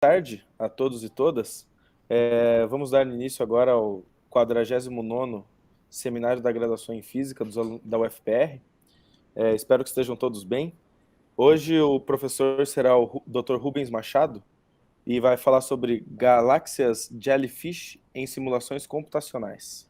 tarde a todos e todas. Vamos dar início agora ao 49º Seminário da Graduação em Física da UFPR. Espero que estejam todos bem. Hoje o professor será o Dr. Rubens Machado e vai falar sobre galáxias jellyfish em simulações computacionais.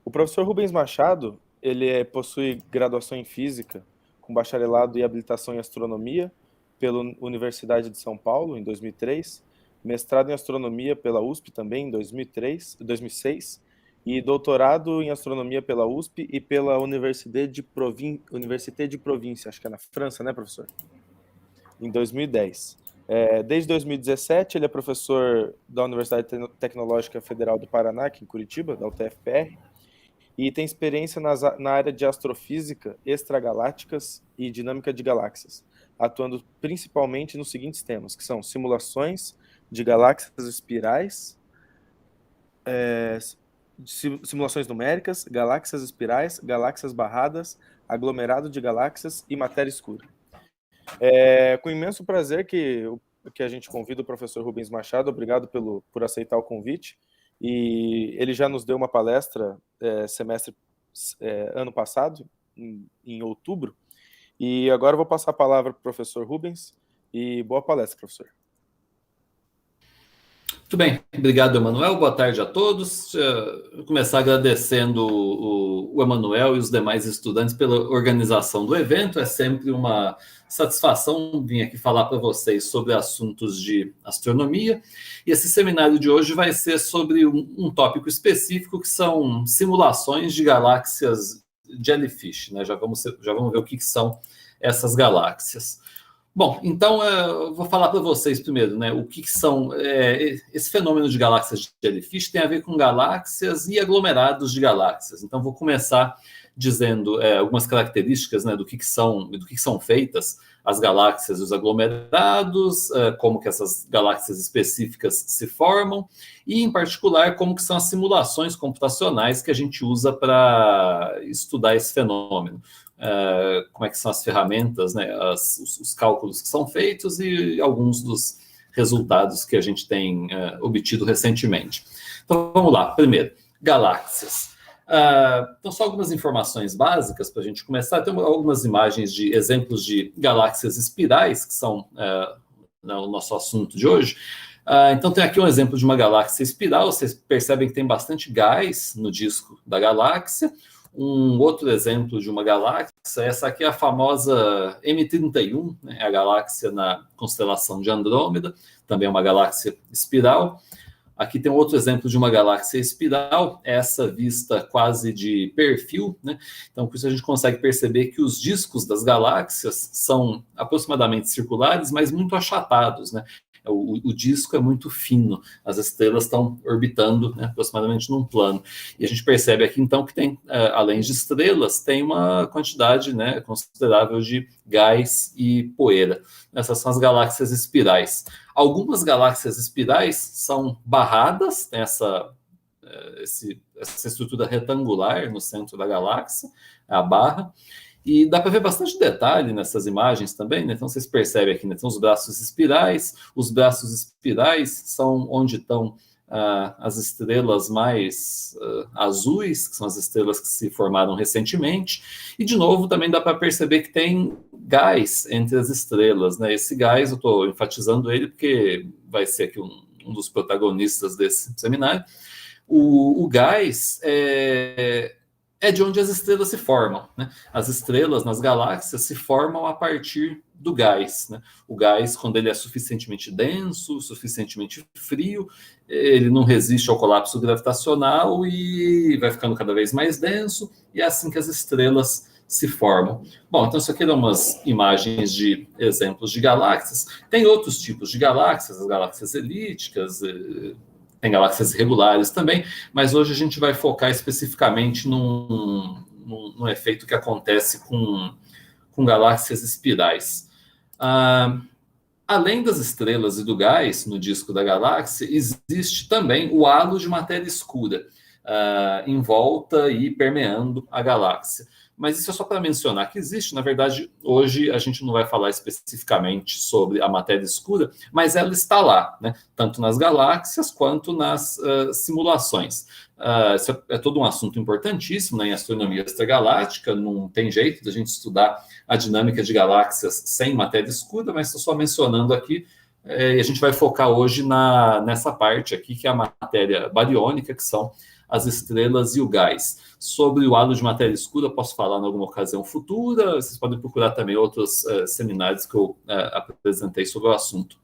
O professor Rubens Machado, ele possui graduação em Física com bacharelado e habilitação em Astronomia pela Universidade de São Paulo, em 2003, mestrado em Astronomia pela USP também, em 2006, e doutorado em Astronomia pela USP e pela Université de Province, acho que é na França, né, professor? Em 2010. Desde 2017, ele é professor da Universidade Tecnológica Federal do Paraná, aqui em Curitiba, da UTFPR, e tem experiência na área de astrofísica, extragalácticas e dinâmica de galáxias, atuando principalmente nos seguintes temas, que são simulações de galáxias espirais, simulações numéricas, galáxias espirais, galáxias barradas, aglomerado de galáxias e matéria escura. Com imenso prazer que a gente convida o professor Rubens Machado, obrigado por aceitar o convite, e ele já nos deu uma palestra ano passado, em outubro, e agora eu vou passar a palavra para o professor Rubens, e boa palestra, professor. Muito bem, obrigado, Emanuel. Boa tarde a todos. Vou começar agradecendo o Emanuel e os demais estudantes pela organização do evento. É sempre uma satisfação vir aqui falar para vocês sobre assuntos de astronomia. E esse seminário de hoje vai ser sobre um tópico específico, que são simulações de galáxias jellyfish, né? Já vamos ver o que são essas galáxias. Bom, então eu vou falar para vocês primeiro, né, o que são esse fenômeno de galáxias jellyfish tem a ver com galáxias e aglomerados de galáxias. Então vou começar dizendo algumas características, né, do que são feitas as galáxias e os aglomerados, como que essas galáxias específicas se formam e, em particular, como que são as simulações computacionais que a gente usa para estudar esse fenômeno. Como é que são as ferramentas, né, os cálculos que são feitos e alguns dos resultados que a gente tem obtido recentemente. Então, vamos lá. Primeiro, galáxias. Então, só algumas informações básicas para a gente começar. Tem algumas imagens de exemplos de galáxias espirais, que são o nosso assunto de hoje. Então, tem aqui um exemplo de uma galáxia espiral. Vocês percebem que tem bastante gás no disco da galáxia. Um outro exemplo de uma galáxia, essa aqui é a famosa M31, né, a galáxia na constelação de Andrômeda, também é uma galáxia espiral. Aqui tem outro exemplo de uma galáxia espiral, essa vista quase de perfil, né? Então, com isso a gente consegue perceber que os discos das galáxias são aproximadamente circulares, mas muito achatados, né? O disco é muito fino, as estrelas estão orbitando, né, aproximadamente num plano. E a gente percebe aqui, então, que tem, além de estrelas, tem uma quantidade, né, considerável de gás e poeira. Essas são as galáxias espirais. Algumas galáxias espirais são barradas, tem essa estrutura retangular no centro da galáxia, a barra. E dá para ver bastante detalhe nessas imagens também, né? Então vocês percebem aqui, né? Tem os braços espirais são onde estão as estrelas mais azuis, que são as estrelas que se formaram recentemente, e de novo também dá para perceber que tem gás entre as estrelas, né? Esse gás, eu estou enfatizando ele porque vai ser aqui um dos protagonistas desse seminário. O gás é de onde as estrelas se formam, né? As estrelas nas galáxias se formam a partir do gás, né? O gás, quando ele é suficientemente denso, suficientemente frio, ele não resiste ao colapso gravitacional e vai ficando cada vez mais denso, e é assim que as estrelas se formam. Bom, então isso aqui é umas imagens de exemplos de galáxias. Tem outros tipos de galáxias, as galáxias elípticas, tem galáxias regulares também, mas hoje a gente vai focar especificamente num efeito que acontece com galáxias espirais. Além das estrelas e do gás no disco da galáxia, existe também o halo de matéria escura. em volta e permeando a galáxia. Mas isso é só para mencionar que existe. Na verdade, hoje a gente não vai falar especificamente sobre a matéria escura, mas ela está lá, né? Tanto nas galáxias quanto nas simulações. Isso é todo um assunto importantíssimo, né, em astronomia extragaláctica. Não tem jeito da gente estudar a dinâmica de galáxias sem matéria escura, mas estou só mencionando aqui. E a gente vai focar hoje nessa parte aqui, que é a matéria bariônica, que são as estrelas e o gás. Sobre o halo de matéria escura, posso falar em alguma ocasião futura. Vocês podem procurar também outros seminários que eu apresentei sobre o assunto.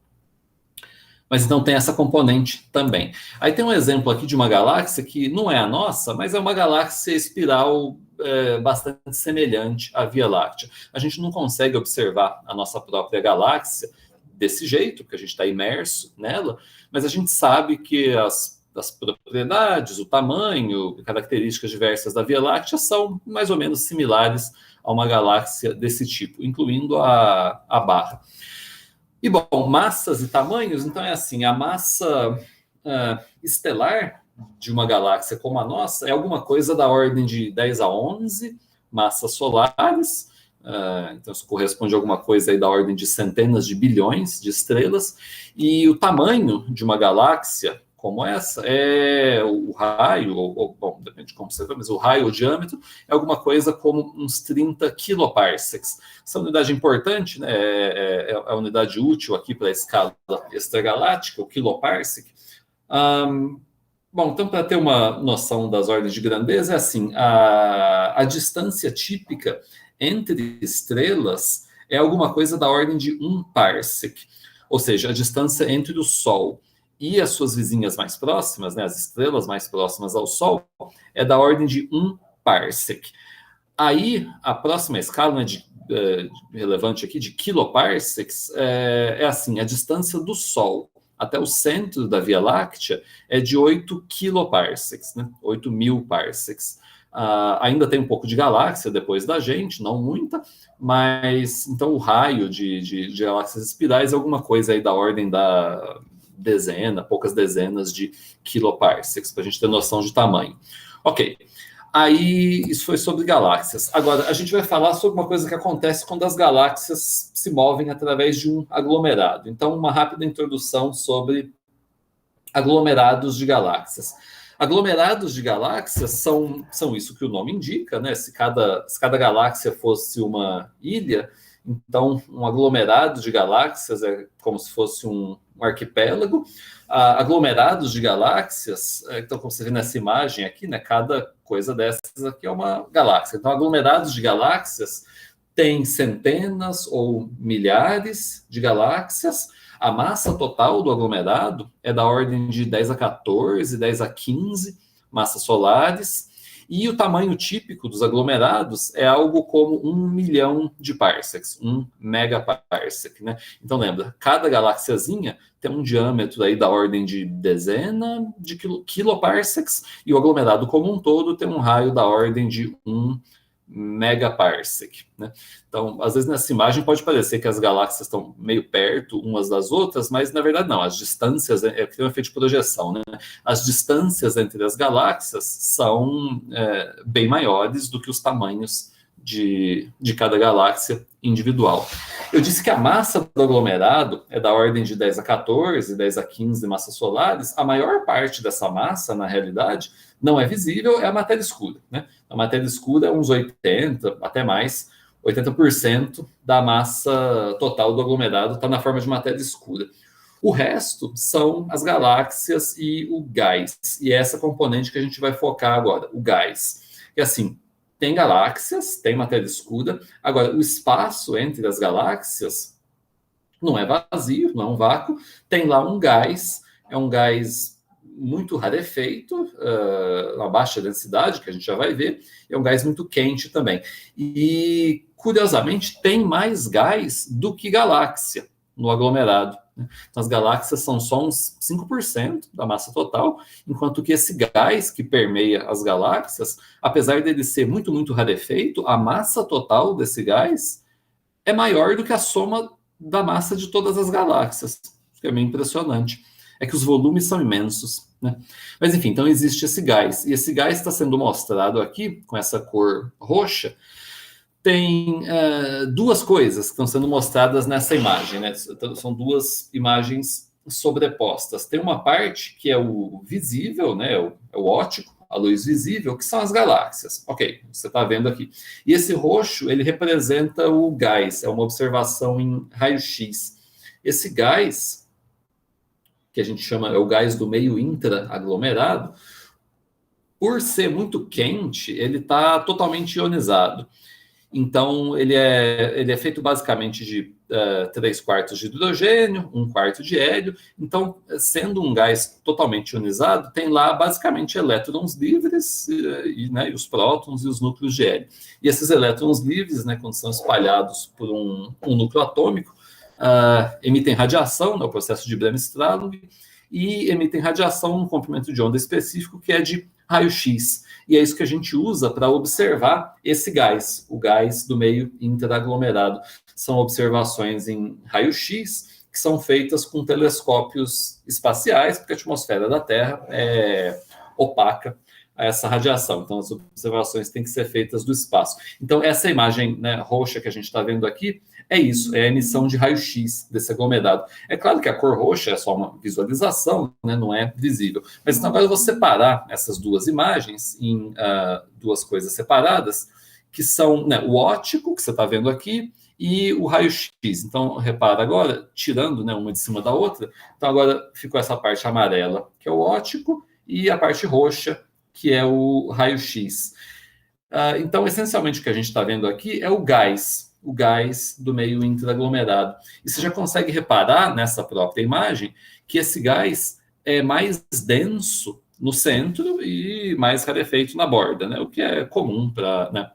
Mas então tem essa componente também. Aí tem um exemplo aqui de uma galáxia que não é a nossa, mas é uma galáxia espiral bastante semelhante à Via Láctea. A gente não consegue observar a nossa própria galáxia desse jeito, porque a gente está imerso nela, mas a gente sabe que as propriedades, o tamanho, características diversas da Via Láctea são mais ou menos similares a uma galáxia desse tipo, incluindo a Barra. E, bom, massas e tamanhos, então é assim, a massa estelar de uma galáxia como a nossa é alguma coisa da ordem de 10 a 11 massas solares, então isso corresponde a alguma coisa aí da ordem de centenas de bilhões de estrelas, e o tamanho de uma galáxia como essa é o raio, bom, depende de como você vê, mas o raio, o diâmetro, é alguma coisa como uns 30 kiloparsecs. Essa unidade é importante, né? É a unidade útil aqui para a escala extragaláctica, o kiloparsec. Bom, então, para ter uma noção das ordens de grandeza, é assim, a distância típica entre estrelas é alguma coisa da ordem de 1 parsec, ou seja, a distância entre o Sol e as suas vizinhas mais próximas, né, as estrelas mais próximas ao Sol, é da ordem de 1 parsec. Aí, a próxima escala, né, relevante aqui, de kiloparsecs, é assim, a distância do Sol até o centro da Via Láctea é de 8 kiloparsecs, né, 8.000 parsecs. Ainda tem um pouco de galáxia depois da gente, não muita, mas então o raio de galáxias espirais é alguma coisa aí da ordem da poucas dezenas de kiloparsecs, para a gente ter noção de tamanho. Ok, aí isso foi sobre galáxias. Agora, a gente vai falar sobre uma coisa que acontece quando as galáxias se movem através de um aglomerado. Então, uma rápida introdução sobre aglomerados de galáxias. Aglomerados de galáxias são isso que o nome indica, né? Se cada galáxia fosse uma ilha, então um aglomerado de galáxias é como se fosse um arquipélago. Aglomerados de galáxias, então como você vê nessa imagem aqui, né? Cada coisa dessas aqui é uma galáxia. Então aglomerados de galáxias tem centenas ou milhares de galáxias. A massa total do aglomerado é da ordem de 10 a 14, 10 a 15 massas solares, e o tamanho típico dos aglomerados é algo como 1 milhão de parsecs, 1 megaparsec, né? Então lembra, cada galáxiazinha tem um diâmetro aí da ordem de dezena de kiloparsecs, e o aglomerado como um todo tem um raio da ordem de 1 megaparsec, né? Então, às vezes nessa imagem pode parecer que as galáxias estão meio perto umas das outras, mas na verdade não, as distâncias, que tem um efeito de projeção, né? As distâncias entre as galáxias são bem maiores do que os tamanhos de cada galáxia individual. Eu disse que a massa do aglomerado é da ordem de 10 a 14, 10 a 15 massas solares. A maior parte dessa massa, na realidade, não é visível, é a matéria escura, né? A matéria escura é uns 80, até mais, 80% da massa total do aglomerado está na forma de matéria escura. O resto são as galáxias e o gás. E é essa componente que a gente vai focar agora, o gás. E assim, tem galáxias, tem matéria escura. Agora, o espaço entre as galáxias não é vazio, não é um vácuo. Tem lá um gás, é um gás muito rarefeito, uma baixa densidade, que a gente já vai ver, é um gás muito quente também. E, curiosamente, tem mais gás do que galáxia no aglomerado. Então, as galáxias são só uns 5% da massa total, enquanto que esse gás que permeia as galáxias, apesar dele ser muito, muito rarefeito, a massa total desse gás é maior do que a soma da massa de todas as galáxias. Isso é meio impressionante. É que os volumes são imensos. né? Mas enfim, então existe esse gás, e esse gás está sendo mostrado aqui com essa cor roxa. Tem duas coisas que estão sendo mostradas nessa imagem, né? São duas imagens sobrepostas. Tem uma parte que é o visível, né? O óptico, a luz visível, que são as galáxias. Ok, você está vendo aqui. E esse roxo, ele representa o gás, é uma observação em raio-x. Esse gás, que a gente chama, é o gás do meio intra-aglomerado, por ser muito quente, ele está totalmente ionizado. Então, ele é feito basicamente de 3/4 de hidrogênio, 1/4 de hélio. Então, sendo um gás totalmente ionizado, tem lá basicamente elétrons livres, né, e os prótons e os núcleos de hélio. E esses elétrons livres, né, quando são espalhados por um núcleo atômico, emitem radiação, né, o processo de Bremsstrahlung, e emitem radiação num comprimento de onda específico que é de raio-x. E é isso que a gente usa para observar esse gás, o gás do meio interaglomerado. São observações em raio-x que são feitas com telescópios espaciais, porque a atmosfera da Terra é opaca a essa radiação. Então, as observações têm que ser feitas do espaço. Então, essa imagem, né, roxa que a gente está vendo aqui é isso, é a emissão de raio-x desse aglomerado. É claro que a cor roxa é só uma visualização, né, não é visível. Mas então agora eu vou separar essas duas imagens em duas coisas separadas, que são, né, o óptico, que você está vendo aqui, e o raio-x. Então, repara agora, tirando, né, uma de cima da outra, então agora ficou essa parte amarela, que é o óptico, e a parte roxa, que é o raio-x. Então, essencialmente, o que a gente está vendo aqui é o gás do meio intraaglomerado. E você já consegue reparar nessa própria imagem que esse gás é mais denso no centro e mais rarefeito na borda, né? O que é comum para, né,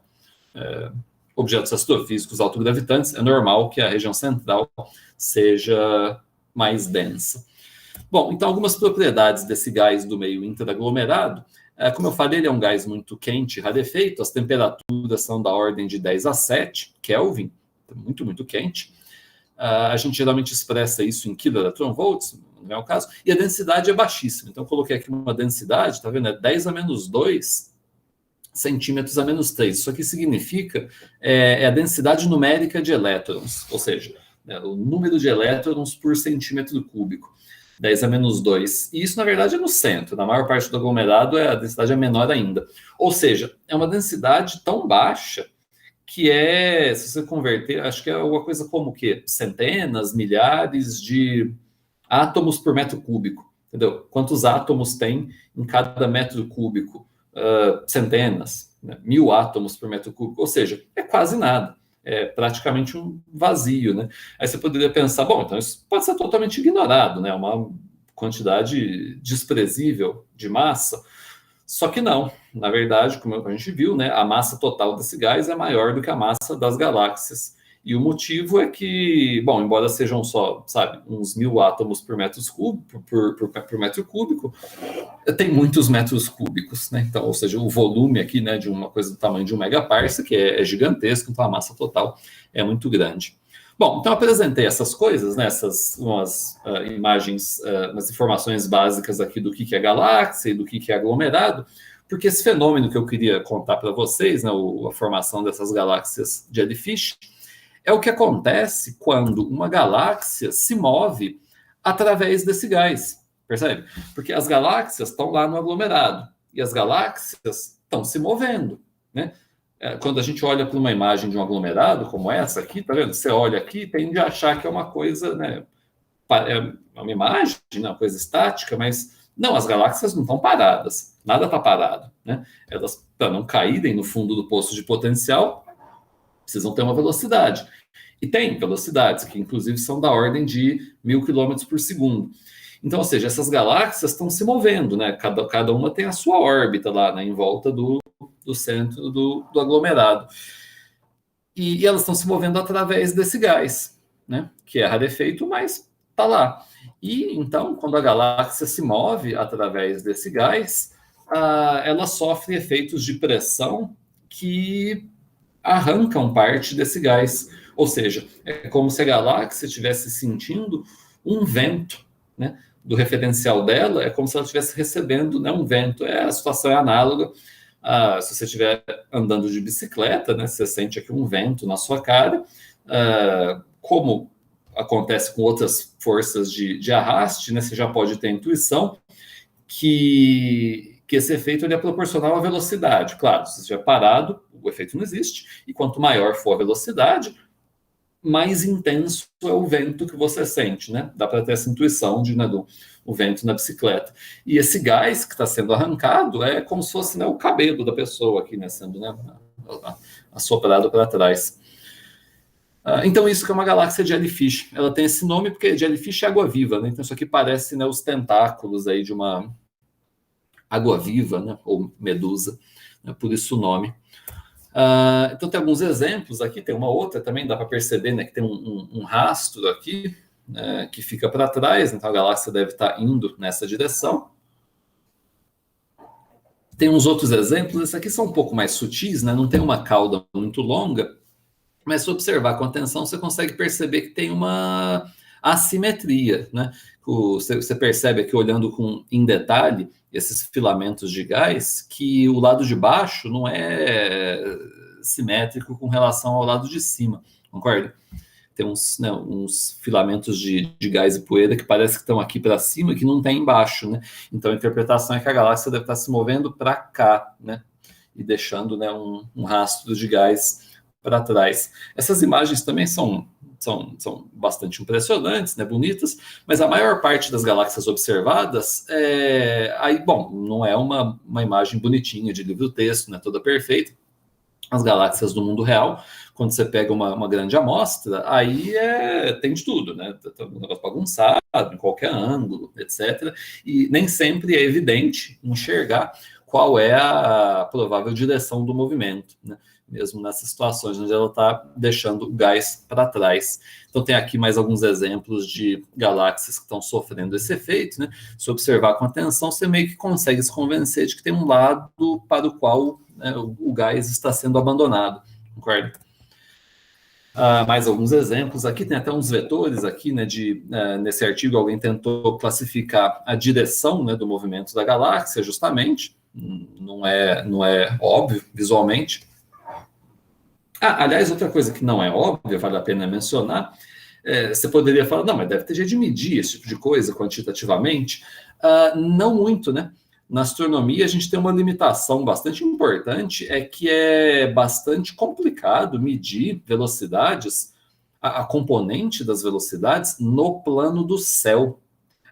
objetos astrofísicos autogravitantes. É normal que a região central seja mais densa. Bom, então algumas propriedades desse gás do meio interaglomerado. Como eu falei, ele é um gás muito quente, rarefeito, as temperaturas são da ordem de 10 a 7 Kelvin, muito, muito quente. A gente geralmente expressa isso em kV, não é o caso, e a densidade é baixíssima. Então, eu coloquei aqui uma densidade, tá vendo? É 10 a menos 2 centímetros a menos 3. Isso aqui significa a densidade numérica de elétrons, ou seja, né, o número de elétrons por centímetro cúbico. 10 a menos 2. E isso, na verdade, é no centro. Na maior parte do aglomerado, a densidade é menor ainda. Ou seja, é uma densidade tão baixa que se você converter, acho que é uma coisa como o quê? Centenas, milhares de átomos por metro cúbico. Entendeu? Quantos átomos tem em cada metro cúbico? Centenas, né? 1000 átomos por metro cúbico. Ou seja, é quase nada. É praticamente um vazio, né? Aí você poderia pensar, bom, então isso pode ser totalmente ignorado, né? Uma quantidade desprezível de massa. Só que não. Na verdade, como a gente viu, né, a massa total desse gás é maior do que a massa das galáxias. E o motivo é que, bom, embora sejam só, sabe, uns 1000 átomos por metro cúbico, por metro cúbico, tem muitos metros cúbicos, né? Então, ou seja, o volume aqui, né, de uma coisa do tamanho de 1 megaparsec que é gigantesco, então a massa total é muito grande. Bom, então eu apresentei essas coisas, né, essas umas imagens, umas informações básicas aqui do que é galáxia e do que é aglomerado, porque esse fenômeno que eu queria contar para vocês, né, a formação dessas galáxias jellyfish, é o que acontece quando uma galáxia se move através desse gás, percebe? Porque as galáxias estão lá no aglomerado e as galáxias estão se movendo, né? Quando a gente olha para uma imagem de um aglomerado como essa aqui, tá vendo? Você olha aqui, tende a achar que é uma coisa, né? É uma imagem, né? Uma coisa estática, mas não, as galáxias não estão paradas, nada está parado, né? Elas, para não caírem no fundo do poço de potencial, precisam ter uma velocidade. E tem velocidades que, inclusive, são da ordem de 1000 km por segundo. Então, ou seja, essas galáxias estão se movendo, né? Cada uma tem a sua órbita lá, né? Em volta do centro do aglomerado. E elas estão se movendo através desse gás, né? Que é rarefeito, mas está lá. E, então, quando a galáxia se move através desse gás, ela sofre efeitos de pressão que arrancam parte desse gás. Ou seja, é como se a galáxia estivesse sentindo um vento, né? do referencial dela, é como se ela estivesse recebendo, né, um vento. A situação é análoga. Se você estiver andando de bicicleta, né, você sente aqui um vento na sua cara, como acontece com outras forças de arraste, né, você já pode ter a intuição que esse efeito ele é proporcional à velocidade. Claro, se você estiver parado, o efeito não existe, e quanto maior for a velocidade, mais intenso é o vento que você sente, né? Dá para ter essa intuição do vento na bicicleta. E esse gás que está sendo arrancado é como se fosse, né, o cabelo da pessoa aqui, né, sendo, né, assoprado para trás. Então isso que é uma galáxia de jellyfish. Ela tem esse nome porque jellyfish é água-viva, né? Então isso aqui parece, né, os tentáculos aí de uma água-viva, né, ou medusa, né, por isso o nome. Então tem alguns exemplos aqui, tem uma outra também, dá para perceber, né, que tem um rastro aqui, né, que fica para trás, então a galáxia deve estar indo nessa direção. Tem uns outros exemplos, esses aqui são um pouco mais sutis, né, não tem uma cauda muito longa, mas se observar com atenção, você consegue perceber que tem uma assimetria, né? Você percebe aqui, olhando em detalhe, esses filamentos de gás, que o lado de baixo não é simétrico com relação ao lado de cima, concorda? Tem uns filamentos de gás e poeira que parece que estão aqui para cima e que não tem embaixo, né? Então a interpretação é que a galáxia deve estar se movendo para cá, né? E deixando, né, um rastro de gás para trás. Essas imagens também são bastante impressionantes, né, bonitas, mas a maior parte das galáxias observadas não é uma imagem bonitinha de livro-texto, né, toda perfeita. As galáxias do mundo real, quando você pega uma grande amostra, aí tem de tudo, né? Tem um negócio bagunçado, em qualquer ângulo, etc. E nem sempre é evidente enxergar qual é a provável direção do movimento, né? Mesmo nessas situações onde ela está deixando o gás para trás. Então tem aqui mais alguns exemplos de galáxias que estão sofrendo esse efeito, né? Se observar com atenção, você meio que consegue se convencer de que tem um lado para o qual, né, o gás está sendo abandonado, concorda? Mais alguns exemplos aqui, tem até uns vetores aqui, né, nesse artigo alguém tentou classificar a direção, né, do movimento da galáxia, justamente, não é óbvio visualmente. Aliás, outra coisa que não é óbvia, vale a pena mencionar, você poderia falar, não, mas deve ter jeito de medir esse tipo de coisa quantitativamente. Não muito, né? Na astronomia, a gente tem uma limitação bastante importante, que é bastante complicado medir velocidades, a componente das velocidades no plano do céu,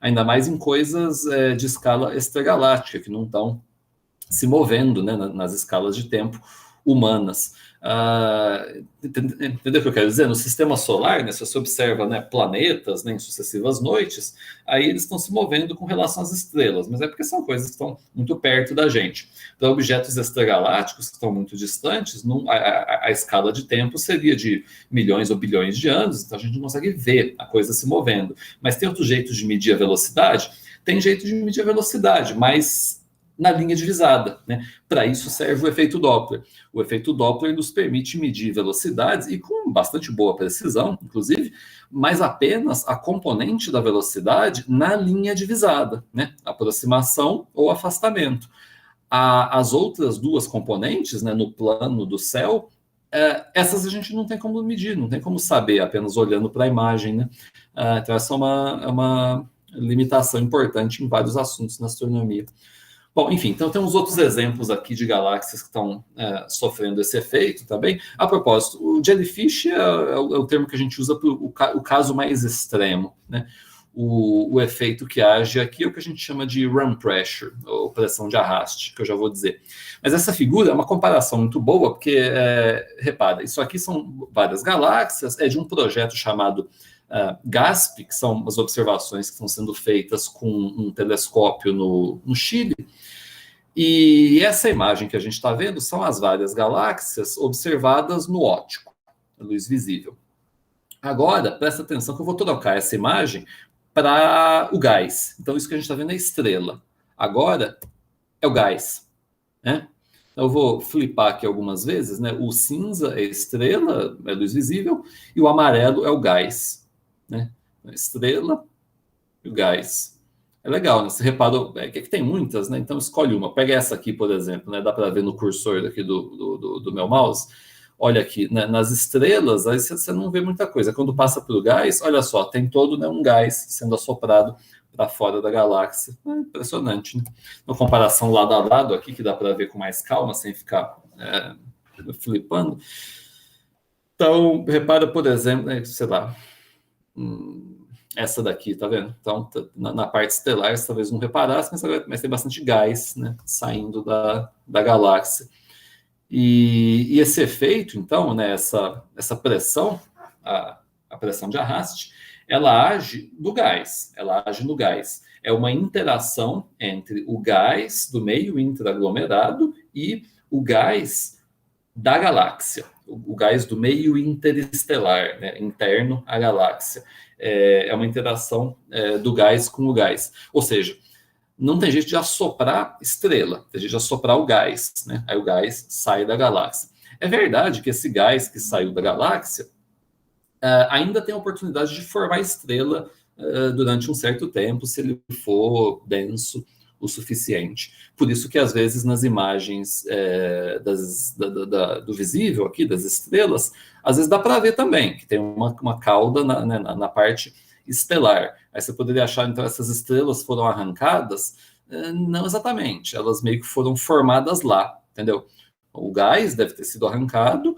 ainda mais em coisas de escala extragaláctica, que não estão se movendo, né, nas escalas de tempo humanas. Entendeu o que eu quero dizer? No sistema solar, né, se você observa, né, planetas, né, em sucessivas noites, aí eles estão se movendo com relação às estrelas, mas é porque são coisas que estão muito perto da gente. Então, objetos extragalácticos que estão muito distantes, a escala de tempo seria de milhões ou bilhões de anos, então a gente não consegue ver a coisa se movendo. Mas tem outros jeitos de medir a velocidade? Tem jeito de medir a velocidade, mas na linha divisada, né? Para isso serve o efeito Doppler. O efeito Doppler nos permite medir velocidades, e com bastante boa precisão, inclusive, mas apenas a componente da velocidade na linha divisada, né? Aproximação ou afastamento. As outras duas componentes, né, no plano do céu, essas a gente não tem como medir, não tem como saber apenas olhando para a imagem, né? Então essa é uma limitação importante em vários assuntos na astronomia. Bom, enfim, então tem uns outros exemplos aqui de galáxias que estão sofrendo esse efeito também. A propósito, o jellyfish é o termo que a gente usa para o caso mais extremo, né? O efeito que age aqui é o que a gente chama de run pressure, ou pressão de arraste, que eu já vou dizer. Mas essa figura é uma comparação muito boa, porque, repara, isso aqui são várias galáxias, é de um projeto chamado GASP, que são as observações que estão sendo feitas com um telescópio no Chile. E essa imagem que a gente está vendo são as várias galáxias observadas no óptico, luz visível. Agora, presta atenção que eu vou trocar essa imagem para o gás. Então, isso que a gente está vendo é estrela. Agora, é o gás, né? Eu vou flipar aqui algumas vezes, né? O cinza é estrela, é luz visível, e o amarelo é o gás, né? A estrela e o gás. É legal, né? Você reparou, que tem muitas, né? Então escolhe uma. Pega essa aqui, por exemplo, né? Dá para ver no cursor aqui do meu mouse. Olha aqui, né? Nas estrelas, aí você não vê muita coisa. Quando passa para o gás, olha só, tem todo, né, um gás sendo assoprado para fora da galáxia. É impressionante, né? Uma comparação lado a lado aqui, que dá para ver com mais calma, sem ficar flipando. Então, repara, por exemplo, né, sei lá, essa daqui, tá vendo? Então, na parte estelar, você talvez não reparasse, mas tem bastante gás, né, saindo da galáxia. E esse efeito, então, né, essa pressão, a pressão de arraste, ela age no gás, ela age no gás. É uma interação entre o gás do meio interaglomerado e o gás da galáxia, o gás do meio interestelar, né, interno à galáxia. É uma interação do gás com o gás. Ou seja, não tem jeito de assoprar estrela, tem jeito de assoprar o gás, né? Aí o gás sai da galáxia. É verdade que esse gás que saiu da galáxia ainda tem a oportunidade de formar estrela durante um certo tempo, se ele for denso o suficiente. Por isso que, às vezes, nas imagens do visível aqui, das estrelas, às vezes dá para ver também, que tem uma cauda na parte estelar. Aí você poderia achar, então, essas estrelas foram arrancadas? Não exatamente, elas meio que foram formadas lá, entendeu? O gás deve ter sido arrancado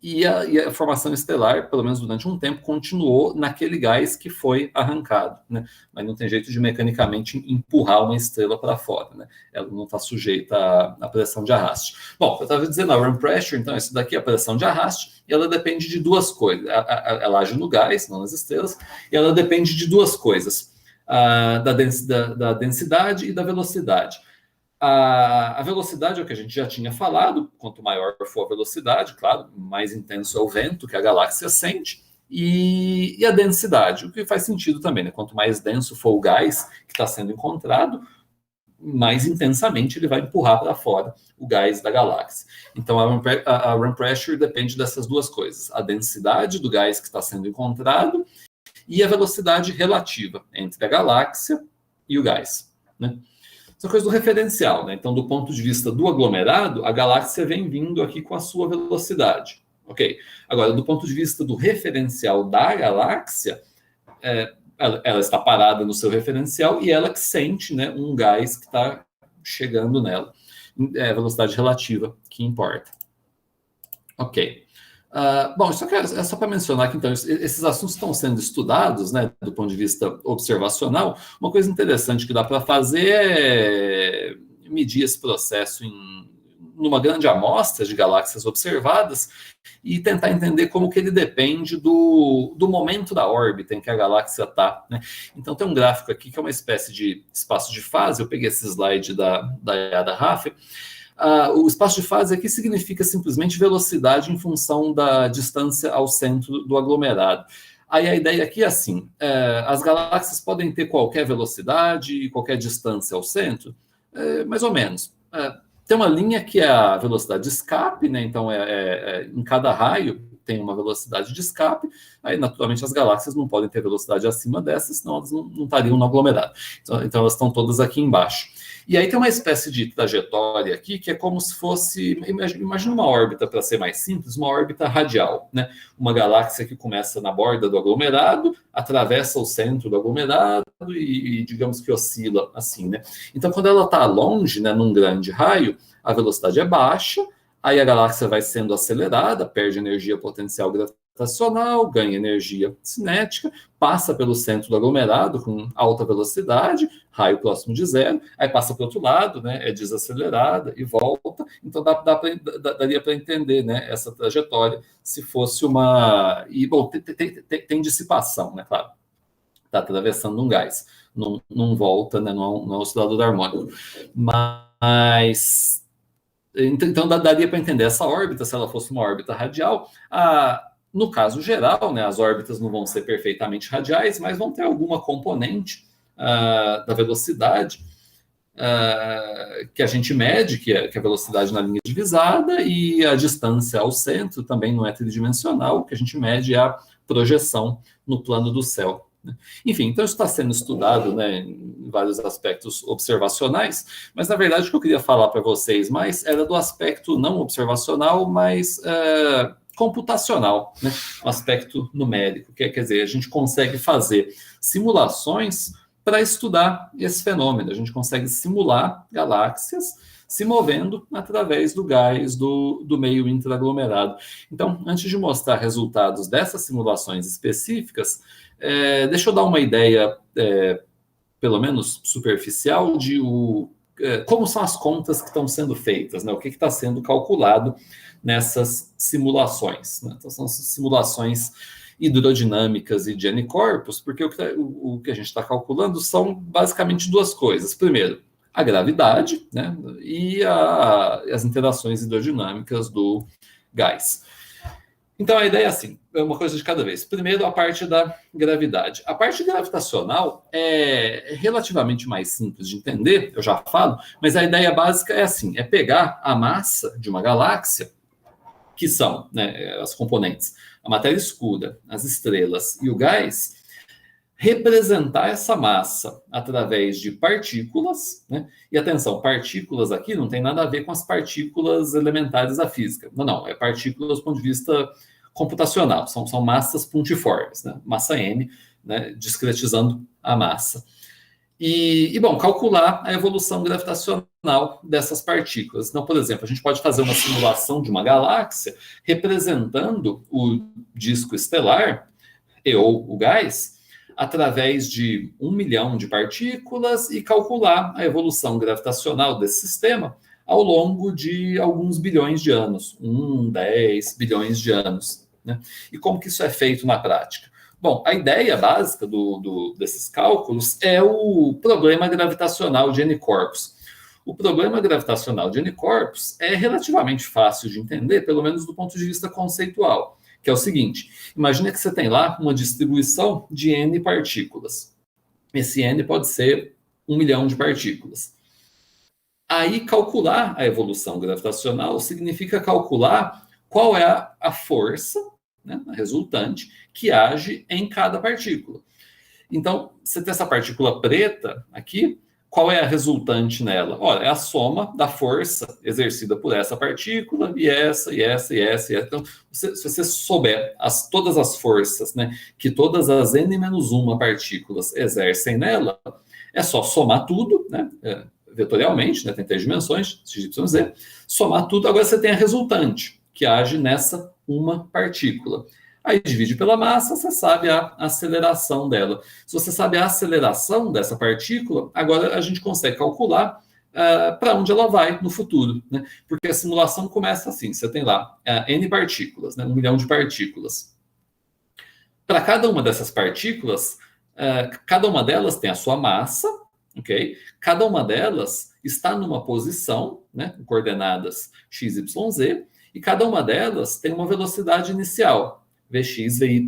e a formação estelar, pelo menos durante um tempo, continuou naquele gás que foi arrancado, né? Mas não tem jeito de mecanicamente empurrar uma estrela para fora, né? Ela não está sujeita à pressão de arraste. Bom, eu estava dizendo, a run pressure, então, isso daqui é a pressão de arraste, e ela depende de duas coisas. Ela age no gás, não nas estrelas, e ela depende de duas coisas, da densidade e da velocidade. A velocidade é o que a gente já tinha falado, quanto maior for a velocidade, claro, mais intenso é o vento que a galáxia sente, e a densidade, o que faz sentido também, né? Quanto mais denso for o gás que está sendo encontrado, mais intensamente ele vai empurrar para fora o gás da galáxia. Então, a run pressure depende dessas duas coisas, a densidade do gás que está sendo encontrado e a velocidade relativa entre a galáxia e o gás, né? Essa coisa do referencial, né? Então, do ponto de vista do aglomerado, a galáxia vem vindo aqui com a sua velocidade, ok? Agora, do ponto de vista do referencial da galáxia, ela está parada no seu referencial e ela que sente, né, um gás que está chegando nela. É a velocidade relativa que importa. Ok. Bom, isso aqui é só para mencionar que, então, esses assuntos estão sendo estudados, né, do ponto de vista observacional. Uma coisa interessante que dá para fazer é medir esse processo numa grande amostra de galáxias observadas e tentar entender como que ele depende do momento da órbita em que a galáxia está, né? Então, tem um gráfico aqui que é uma espécie de espaço de fase. Eu peguei esse slide da Yada Raffer. O espaço de fase aqui significa simplesmente velocidade em função da distância ao centro do aglomerado. Aí a ideia aqui é assim, as galáxias podem ter qualquer velocidade e qualquer distância ao centro? Mais ou menos. Tem uma linha que é a velocidade de escape, né? Então, em cada raio tem uma velocidade de escape, aí naturalmente as galáxias não podem ter velocidade acima dessa, senão elas não estariam no aglomerado. Então elas estão todas aqui embaixo. E aí tem uma espécie de trajetória aqui que é como se fosse, imagina uma órbita, para ser mais simples, uma órbita radial, né? Uma galáxia que começa na borda do aglomerado, atravessa o centro do aglomerado e digamos que oscila assim, né? Então quando ela está longe, né, num grande raio, a velocidade é baixa, aí a galáxia vai sendo acelerada, perde energia potencial gravitacional, ganha energia cinética, passa pelo centro do aglomerado com alta velocidade, raio próximo de zero, aí passa para o outro lado, né, é desacelerada e volta. Então daria para entender, né, essa trajetória se fosse uma... E, bom, tem dissipação, né, claro. Está atravessando um gás, não volta, né, não é um oscilador harmônico. Mas... Então, daria para entender essa órbita, se ela fosse uma órbita radial. No caso geral, né, as órbitas não vão ser perfeitamente radiais, mas vão ter alguma componente da velocidade que a gente mede, que é a velocidade na linha divisada, e a distância ao centro também não é tridimensional, o que a gente mede é a projeção no plano do céu. né? Enfim, então isso está sendo estudado, né, em vários aspectos observacionais, mas na verdade o que eu queria falar para vocês mais era do aspecto não observacional, mas computacional, né? Um aspecto numérico, quer dizer, a gente consegue fazer simulações para estudar esse fenômeno, a gente consegue simular galáxias se movendo através do gás do meio intraaglomerado. Então, antes de mostrar resultados dessas simulações específicas, deixa eu dar uma ideia, pelo menos superficial, de como são as contas que estão sendo feitas, né? O que está sendo calculado nessas simulações, né? Então, são simulações hidrodinâmicas e de N-corpos, porque o que a gente está calculando são basicamente duas coisas. Primeiro, a gravidade, né? E as interações hidrodinâmicas do gás. Então, a ideia é assim, é uma coisa de cada vez. Primeiro, a parte da gravidade. A parte gravitacional é relativamente mais simples de entender, eu já falo, mas a ideia básica é assim, é pegar a massa de uma galáxia, que são, né, as componentes, a matéria escura, as estrelas e o gás, representar essa massa através de partículas, né? E atenção, partículas aqui não tem nada a ver com as partículas elementares da física. Não, é partículas do ponto de vista computacional, são massas pontiformes, né? Massa m, né? Discretizando a massa. Bom, calcular a evolução gravitacional dessas partículas. Então, por exemplo, a gente pode fazer uma simulação de uma galáxia representando o disco estelar ou o gás através de 1 milhão de partículas e calcular a evolução gravitacional desse sistema ao longo de alguns bilhões de anos, 10 bilhões de anos, né? E como que isso é feito na prática? Bom, a ideia básica desses cálculos é o problema gravitacional de N-corpos. O problema gravitacional de N-corpos é relativamente fácil de entender, pelo menos do ponto de vista conceitual, que é o seguinte: imagina que você tem lá uma distribuição de N partículas. Esse N pode ser 1 milhão de partículas. Aí, calcular a evolução gravitacional significa calcular qual é a força, né, a resultante, que age em cada partícula. Então, você tem essa partícula preta aqui, qual é a resultante nela? Olha, é a soma da força exercida por essa partícula e essa, e essa, e essa, e essa. Então, se você souber todas as forças, né, que todas as n-1 partículas exercem nela, é só somar tudo, né, vetorialmente, né, tem 3 dimensões, x, y, z, somar tudo, agora você tem a resultante, que age nessa uma partícula. Aí divide pela massa, você sabe a aceleração dela. Se você sabe a aceleração dessa partícula, agora a gente consegue calcular para onde ela vai no futuro, né? Porque a simulação começa assim, você tem lá N partículas, né? 1 milhão de partículas. Para cada uma dessas partículas, cada uma delas tem a sua massa, ok? Cada uma delas está numa posição, né, com coordenadas x, y, z, e cada uma delas tem uma velocidade inicial, Vx, Vy,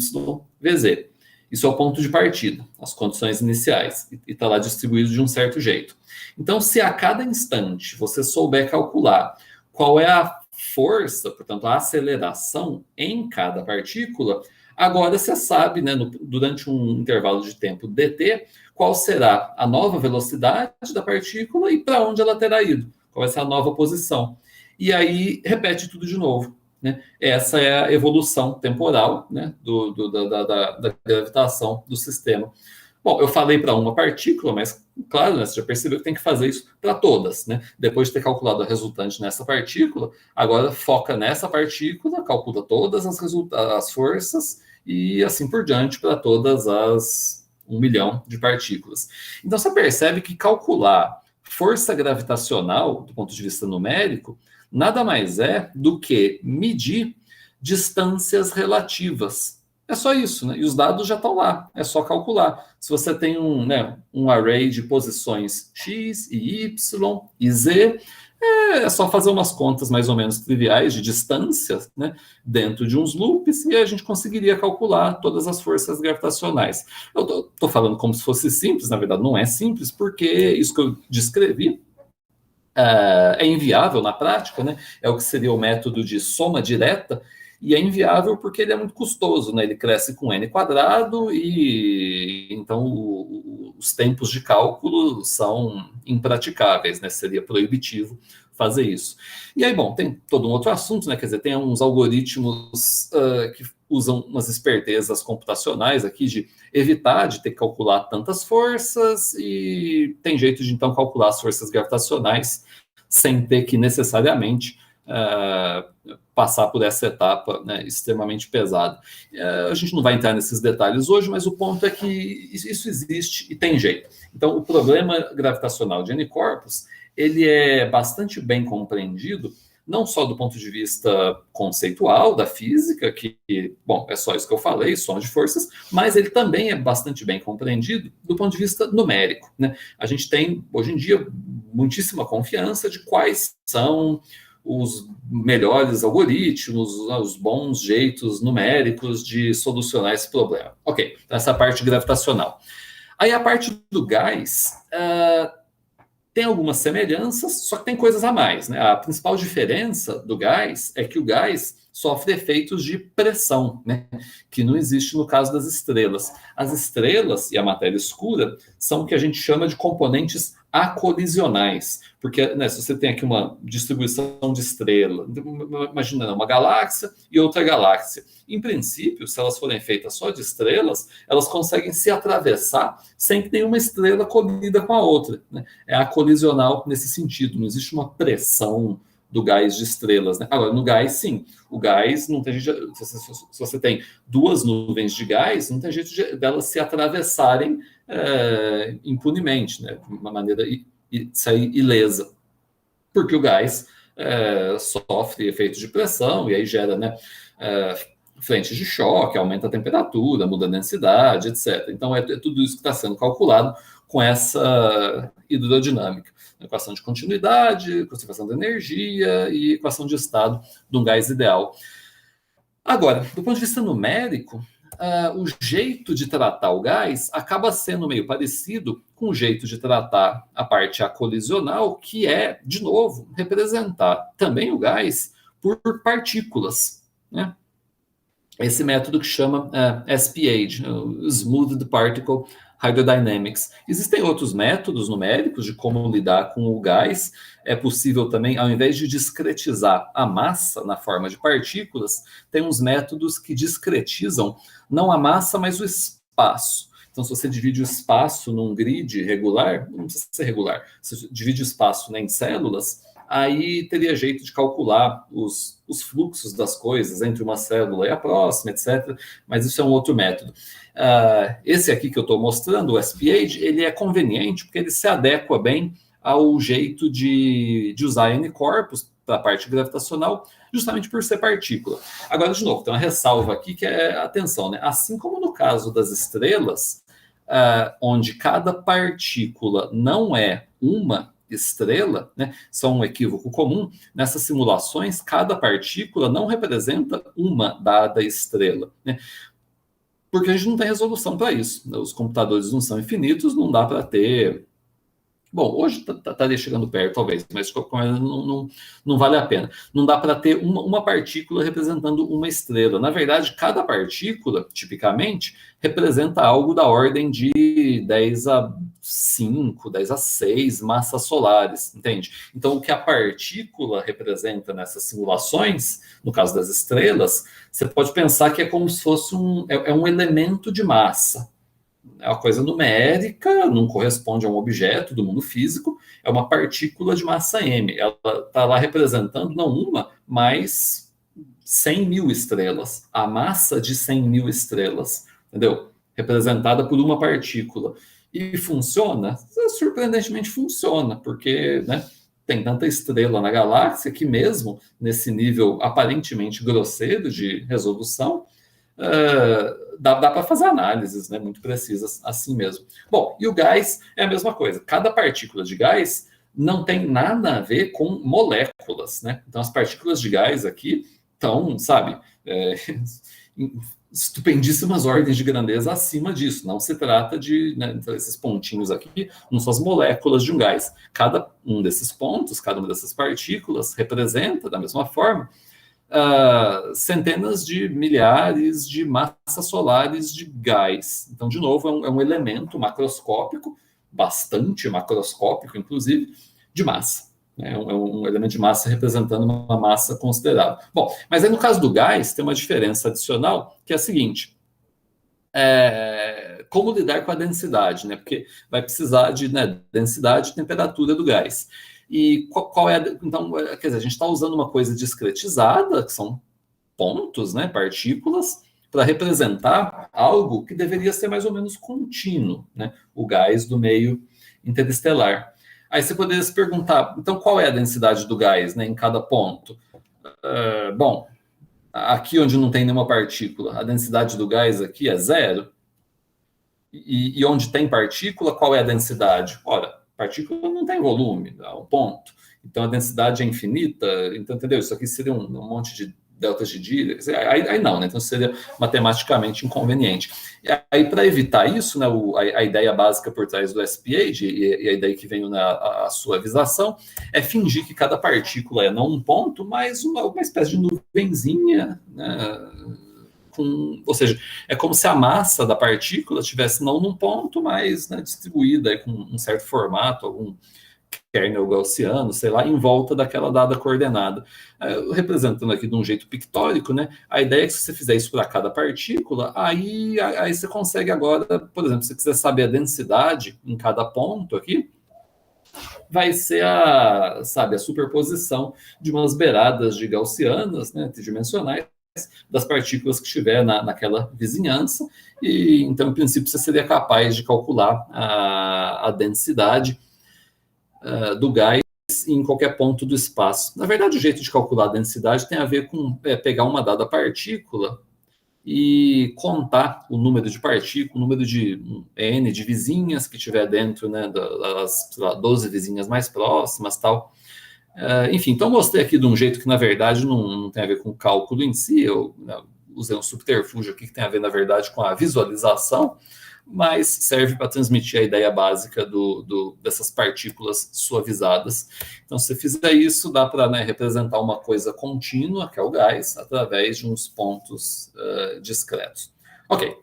Vz. Isso é o ponto de partida, as condições iniciais, e está lá distribuído de um certo jeito. Então, se a cada instante você souber calcular qual é a força, portanto, a aceleração em cada partícula, agora você sabe, né, durante um intervalo de tempo dt, qual será a nova velocidade da partícula e para onde ela terá ido, qual vai ser a nova posição. E aí, repete tudo de novo, né? Essa é a evolução temporal, né, da gravitação do sistema. Bom, eu falei para uma partícula, mas, claro, né, você já percebeu que tem que fazer isso para todas, né? Depois de ter calculado a resultante nessa partícula, agora foca nessa partícula, calcula todas as forças e assim por diante para todas as 1 milhão de partículas. Então, você percebe que calcular força gravitacional, do ponto de vista numérico, nada mais é do que medir distâncias relativas. É só isso, né? E os dados já estão lá, é só calcular. Se você tem um array de posições x e y e z, é só fazer umas contas mais ou menos triviais de distâncias, né, dentro de uns loops, e a gente conseguiria calcular todas as forças gravitacionais. Eu estou falando como se fosse simples, na verdade não é simples, porque isso que eu descrevi é inviável na prática, né? É o que seria o método de soma direta, E é inviável porque ele é muito custoso, né? Ele cresce com n quadrado e então os tempos de cálculo são impraticáveis, né? Seria proibitivo fazer isso. E aí, bom, tem todo um outro assunto, né? Quer dizer, tem uns algoritmos que usam umas espertezas computacionais aqui de evitar de ter que calcular tantas forças e tem jeito de, então, calcular as forças gravitacionais sem ter que necessariamente passar por essa etapa, né, extremamente pesada. A gente não vai entrar nesses detalhes hoje, mas o ponto é que isso existe e tem jeito. Então, o problema gravitacional de N-corpos, ele é bastante bem compreendido, não só do ponto de vista conceitual da física, que, bom, é só isso que eu falei, som de forças, mas ele também é bastante bem compreendido do ponto de vista numérico, né? A gente tem, hoje em dia, muitíssima confiança de quais são os melhores algoritmos, os bons jeitos numéricos de solucionar esse problema. Ok, então essa parte gravitacional. Aí a parte do gás tem algumas semelhanças, só que tem coisas a mais, né? A principal diferença do gás é que o gás sofre efeitos de pressão, né? Que não existe no caso das estrelas. As estrelas e a matéria escura são o que a gente chama de componentes acolisionais, porque, né, se você tem aqui uma distribuição de estrela, imagina uma galáxia e outra galáxia. Em princípio, se elas forem feitas só de estrelas, elas conseguem se atravessar sem que nenhuma estrela colida com a outra, né? É acolisional nesse sentido, não existe uma pressão do gás de estrelas, né? Agora, no gás, sim. O gás, não tem jeito. Se você tem duas nuvens de gás, não tem jeito delas se atravessarem impunemente, né? De uma maneira e sair ilesa. Porque o gás sofre efeitos de pressão e aí gera, né, frentes de choque, aumenta a temperatura, muda a densidade, etc. Então, é tudo isso que está sendo calculado com essa hidrodinâmica. Equação de continuidade, conservação da energia e equação de estado de um gás ideal. Agora, do ponto de vista numérico, o jeito de tratar o gás acaba sendo meio parecido com o jeito de tratar a parte acolisional, que é, de novo, representar também o gás por partículas, né? Esse método que chama SPH, Smooth Particle Hydrodynamics. Existem outros métodos numéricos de como lidar com o gás. É possível também, ao invés de discretizar a massa na forma de partículas, tem uns métodos que discretizam não a massa, mas o espaço. Então, se você divide o espaço num grid regular, não precisa ser regular, se divide o espaço, né, em células, aí teria jeito de calcular os fluxos das coisas entre uma célula e a próxima, etc. Mas isso é um outro método. Esse aqui que eu estou mostrando, o SPH, ele é conveniente porque ele se adequa bem ao jeito de usar N-corpos para a parte gravitacional, justamente por ser partícula. Agora, de novo, tem uma ressalva aqui que é, atenção, né? Assim como no caso das estrelas, onde cada partícula não é uma estrela, né, são um equívoco comum, nessas simulações, cada partícula não representa uma dada estrela, né? Porque a gente não tem resolução para isso. Os computadores não são infinitos, não dá para ter. Bom, hoje estaria chegando perto, talvez, mas não vale a pena. Não dá para ter uma partícula representando uma estrela. Na verdade, cada partícula, tipicamente, representa algo da ordem de 10 a 5, 10 a 6 massas solares, entende? Então, o que a partícula representa nessas simulações, no caso das estrelas, você pode pensar que é como se fosse um elemento de massa. É uma coisa numérica, não corresponde a um objeto do mundo físico, é uma partícula de massa m. Ela está lá representando não uma, mas 100 mil estrelas. A massa de 100 mil estrelas, entendeu? Representada por uma partícula. E funciona? Surpreendentemente funciona, porque, né, tem tanta estrela na galáxia que mesmo nesse nível aparentemente grosseiro de resolução, dá para fazer análises, né, muito precisas assim mesmo. Bom, e o gás é a mesma coisa. Cada partícula de gás não tem nada a ver com moléculas, né? Então, as partículas de gás aqui estão, sabe, estupendíssimas ordens de grandeza acima disso. Não se trata de, né, esses pontinhos aqui, não são as moléculas de um gás. Cada um desses pontos, cada uma dessas partículas representa, da mesma forma, centenas de milhares de massas solares de gás. Então, de novo, é um elemento macroscópico, bastante macroscópico, inclusive, de massa. É um elemento de massa representando uma massa considerável. Bom, mas aí no caso do gás, tem uma diferença adicional, que é a seguinte. Como lidar com a densidade, né? Porque vai precisar de densidade e temperatura do gás. E qual é então, quer dizer, a gente está usando uma coisa discretizada, que são pontos, né, partículas, para representar algo que deveria ser mais ou menos contínuo, né? O gás do meio interestelar. Aí você poderia se perguntar, então qual é a densidade do gás, né, em cada ponto? Bom, aqui onde não tem nenhuma partícula, a densidade do gás aqui é 0. E onde tem partícula, qual é a densidade? Ora, partícula não tem volume, é um ponto. Então a densidade é infinita. Então, entendeu? Isso aqui seria um monte de deltas de Dirac. Aí não, né? Então seria matematicamente inconveniente. E aí, para evitar isso, né, a ideia básica por trás do SPH e a ideia que vem na suavização é fingir que cada partícula é não um ponto, mas uma espécie de nuvenzinha, né? Ou seja, é como se a massa da partícula estivesse não num ponto, mas, né, distribuída com um certo formato, algum kernel gaussiano, sei lá, em volta daquela dada coordenada. Representando aqui de um jeito pictórico, né? A ideia é que se você fizer isso para cada partícula, aí você consegue agora, por exemplo, se você quiser saber a densidade em cada ponto aqui, vai ser a superposição de umas beiradas de gaussianas, né, tridimensionais, das partículas que estiver naquela vizinhança, e então, em princípio, você seria capaz de calcular a densidade do gás em qualquer ponto do espaço. Na verdade, o jeito de calcular a densidade tem a ver com pegar uma dada partícula e contar o número de partículas, o número de N de vizinhas que tiver dentro, né, das 12 vizinhas mais próximas, tal. Enfim, então mostrei aqui de um jeito que, na verdade, não tem a ver com o cálculo em si. Eu usei um subterfúgio aqui que tem a ver, na verdade, com a visualização, mas serve para transmitir a ideia básica dessas partículas suavizadas. Então, se você fizer isso, dá para, né, representar uma coisa contínua, que é o gás, através de uns pontos discretos. Ok.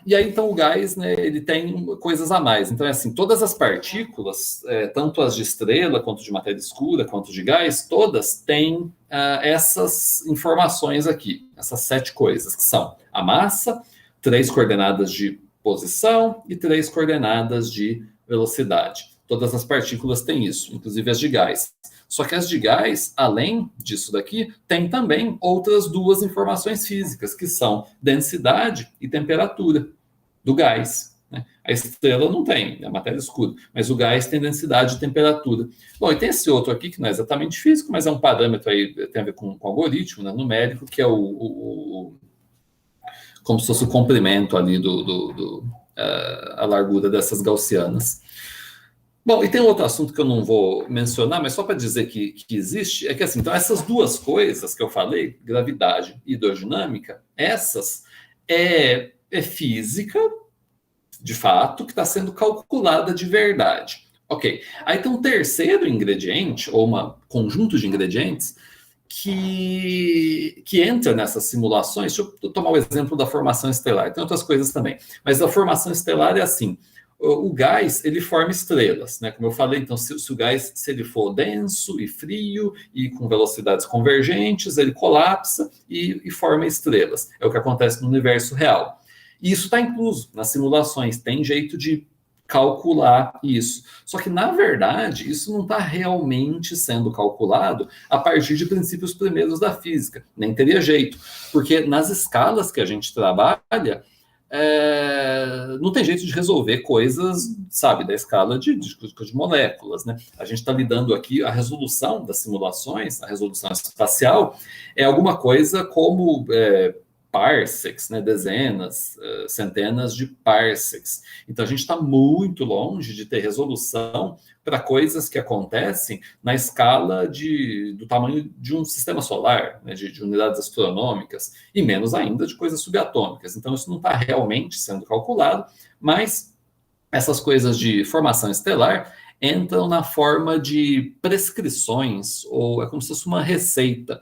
E aí, então, o gás, né, ele tem coisas a mais. Então, é assim, todas as partículas, tanto as de estrela, quanto de matéria escura, quanto de gás, todas têm essas informações aqui, essas 7 coisas, que são a massa, 3 coordenadas de posição e 3 coordenadas de velocidade. Todas as partículas têm isso, inclusive as de gás. Só que as de gás, além disso daqui, tem também outras 2 informações físicas, que são densidade e temperatura do gás, né? A estrela não tem, é matéria escura, mas o gás tem densidade e temperatura. Bom, e tem esse outro aqui, que não é exatamente físico, mas é um parâmetro aí, tem a ver com algoritmo, né, numérico, que é como se fosse o comprimento ali a largura dessas gaussianas. Bom, e tem outro assunto que eu não vou mencionar, mas só para dizer que existe, é que assim, então essas 2 coisas que eu falei, gravidade e hidrodinâmica, essas é física, de fato, que está sendo calculada de verdade. Ok, aí tem um terceiro ingrediente, ou um conjunto de ingredientes, que entra nessas simulações. Deixa eu tomar o exemplo da formação estelar, tem outras coisas também, mas a formação estelar é assim: o gás, ele forma estrelas, né? Como eu falei, então, se o gás, se ele for denso e frio e com velocidades convergentes, ele colapsa e forma estrelas. É o que acontece no universo real. E isso está incluso nas simulações, tem jeito de calcular isso. Só que, na verdade, isso não está realmente sendo calculado a partir de princípios primeiros da física. Nem teria jeito, porque nas escalas que a gente trabalha, não tem jeito de resolver coisas, sabe, da escala de moléculas, né? A gente está lidando aqui, a resolução das simulações, a resolução espacial, é alguma coisa como parsecs, né? Dezenas, centenas de parsecs. Então, a gente está muito longe de ter resolução para coisas que acontecem na escala do tamanho de um sistema solar, né? de unidades astronômicas, e menos ainda de coisas subatômicas. Então, isso não está realmente sendo calculado, mas essas coisas de formação estelar entram na forma de prescrições, ou é como se fosse uma receita.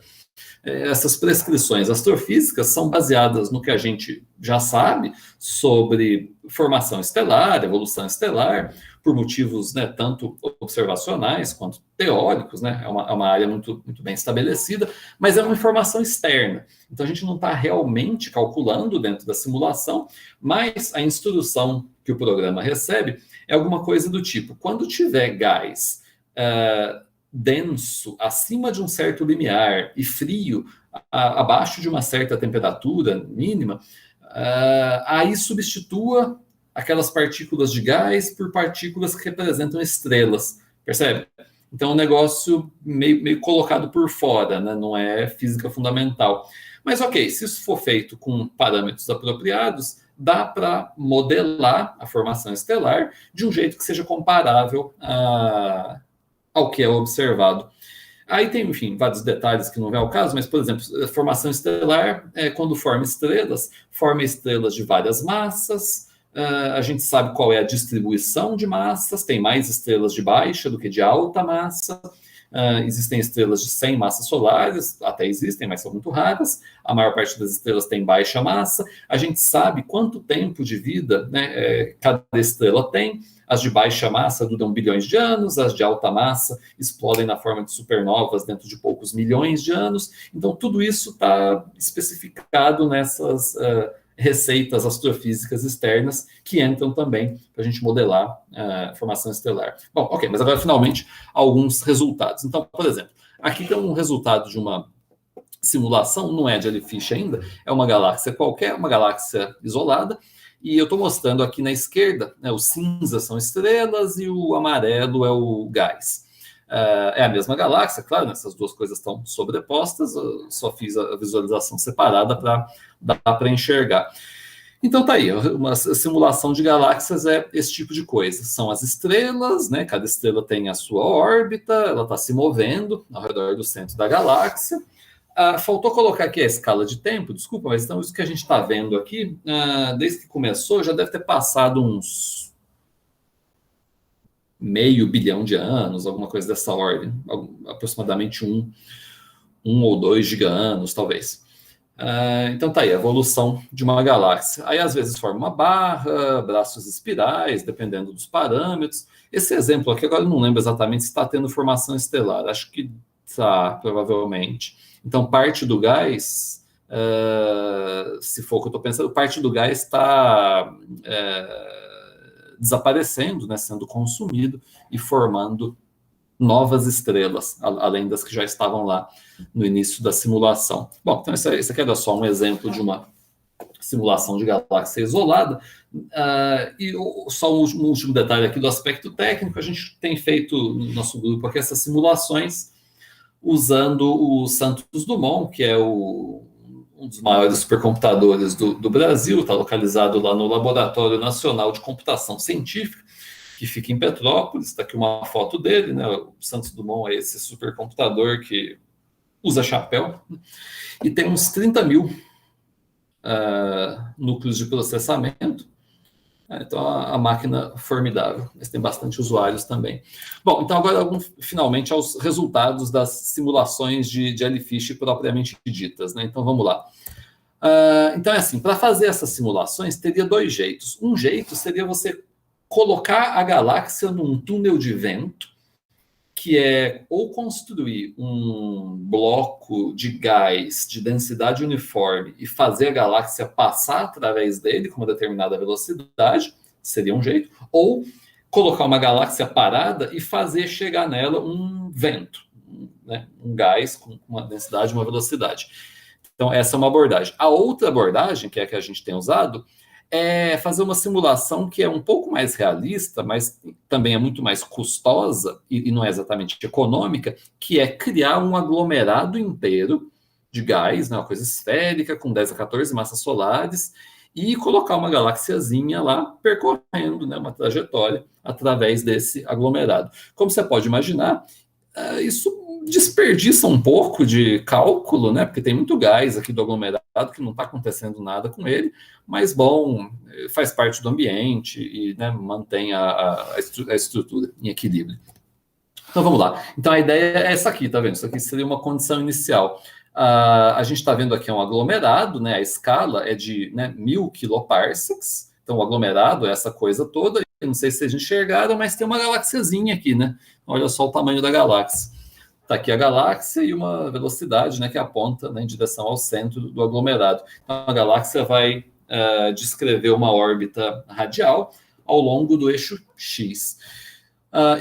Essas prescrições astrofísicas são baseadas no que a gente já sabe sobre formação estelar, evolução estelar, por motivos, né, tanto observacionais quanto teóricos, né? É uma área muito, muito bem estabelecida, mas é uma informação externa. Então a gente não está realmente calculando dentro da simulação, mas a instrução que o programa recebe é alguma coisa do tipo: quando tiver gás denso, acima de um certo limiar, e frio, abaixo de uma certa temperatura mínima, aí substitua aquelas partículas de gás por partículas que representam estrelas, percebe? Então, é um negócio meio colocado por fora, né? Não é física fundamental. Mas, ok, se isso for feito com parâmetros apropriados, dá para modelar a formação estelar de um jeito que seja comparável ao que é observado. Aí tem, enfim, vários detalhes que não é o caso, mas, por exemplo, a formação estelar, quando forma estrelas de várias massas. A gente sabe qual é a distribuição de massas, tem mais estrelas de baixa do que de alta massa. Existem estrelas de 100 massas solares, até existem, mas são muito raras. A maior parte das estrelas tem baixa massa. A gente sabe quanto tempo de vida, né, cada estrela tem. As de baixa massa duram bilhões de anos, as de alta massa explodem na forma de supernovas dentro de poucos milhões de anos. Então, tudo isso está especificado nessas receitas astrofísicas externas que entram também para a gente modelar a formação estelar. Bom, ok, mas agora, finalmente, alguns resultados. Então, por exemplo, aqui tem um resultado de uma simulação, não é Jellyfish ainda, é uma galáxia qualquer, uma galáxia isolada, e eu estou mostrando aqui na esquerda, né, o cinza são estrelas e o amarelo é o gás. É a mesma galáxia, claro, essas duas coisas estão sobrepostas, eu só fiz a visualização separada para dar para enxergar. Então tá aí, uma simulação de galáxias é esse tipo de coisa. São as estrelas, né? Cada estrela tem a sua órbita, ela está se movendo ao redor do centro da galáxia. Faltou colocar aqui a escala de tempo, desculpa, mas então isso que a gente está vendo aqui, desde que começou, já deve ter passado uns 500 milhão de anos, alguma coisa dessa ordem, aproximadamente um ou 2 giga-anos, talvez. Então tá aí, a evolução de uma galáxia. Aí às vezes forma uma barra, braços espirais, dependendo dos parâmetros. Esse exemplo aqui, agora eu não lembro exatamente se está tendo formação estelar, acho que está, provavelmente. Então parte do gás, se for o que eu estou pensando, parte do gás está desaparecendo, né, sendo consumido e formando novas estrelas, além das que já estavam lá no início da simulação. Bom, então esse aqui era só um exemplo de uma simulação de galáxia isolada. E só um último detalhe aqui do aspecto técnico, a gente tem feito no nosso grupo aqui essas simulações usando o Santos Dumont, que é um dos maiores supercomputadores do Brasil, está localizado lá no Laboratório Nacional de Computação Científica, que fica em Petrópolis. Está aqui uma foto dele, né? O Santos Dumont é esse supercomputador que usa chapéu, e tem uns 30 mil núcleos de processamento. Então, a máquina formidável, mas tem bastante usuários também. Bom, então agora finalmente aos resultados das simulações de Jellyfish propriamente ditas, né? Então vamos lá. Então é assim, para fazer essas simulações teria 2 jeitos. Um jeito seria você colocar a galáxia num túnel de vento, que é ou construir um bloco de gás de densidade uniforme e fazer a galáxia passar através dele com uma determinada velocidade, seria um jeito, ou colocar uma galáxia parada e fazer chegar nela um vento, né? Um gás com uma densidade e uma velocidade. Então, essa é uma abordagem. A outra abordagem, que é a que a gente tem usado, é fazer uma simulação que é um pouco mais realista, mas também é muito mais custosa e não é exatamente econômica, que é criar um aglomerado inteiro de gás, né, uma coisa esférica, com 10 a 14 massas solares, e colocar uma galáxiazinha lá percorrendo, né, uma trajetória através desse aglomerado. Como você pode imaginar, isso desperdiça um pouco de cálculo, né? Porque tem muito gás aqui do aglomerado que não está acontecendo nada com ele, mas bom, faz parte do ambiente e, né, mantém a estrutura em equilíbrio. Então vamos lá. Então a ideia é essa aqui, tá vendo? Isso aqui seria uma condição inicial. A gente está vendo aqui um aglomerado, né? A escala é de, né, 1000 kiloparsecs. Então o aglomerado é essa coisa toda. Eu não sei se vocês enxergaram, mas tem uma galáxiazinha aqui, né? Olha só o tamanho da galáxia. Está aqui a galáxia e uma velocidade, né, que aponta, né, em direção ao centro do aglomerado. Então a galáxia vai descrever uma órbita radial ao longo do eixo X.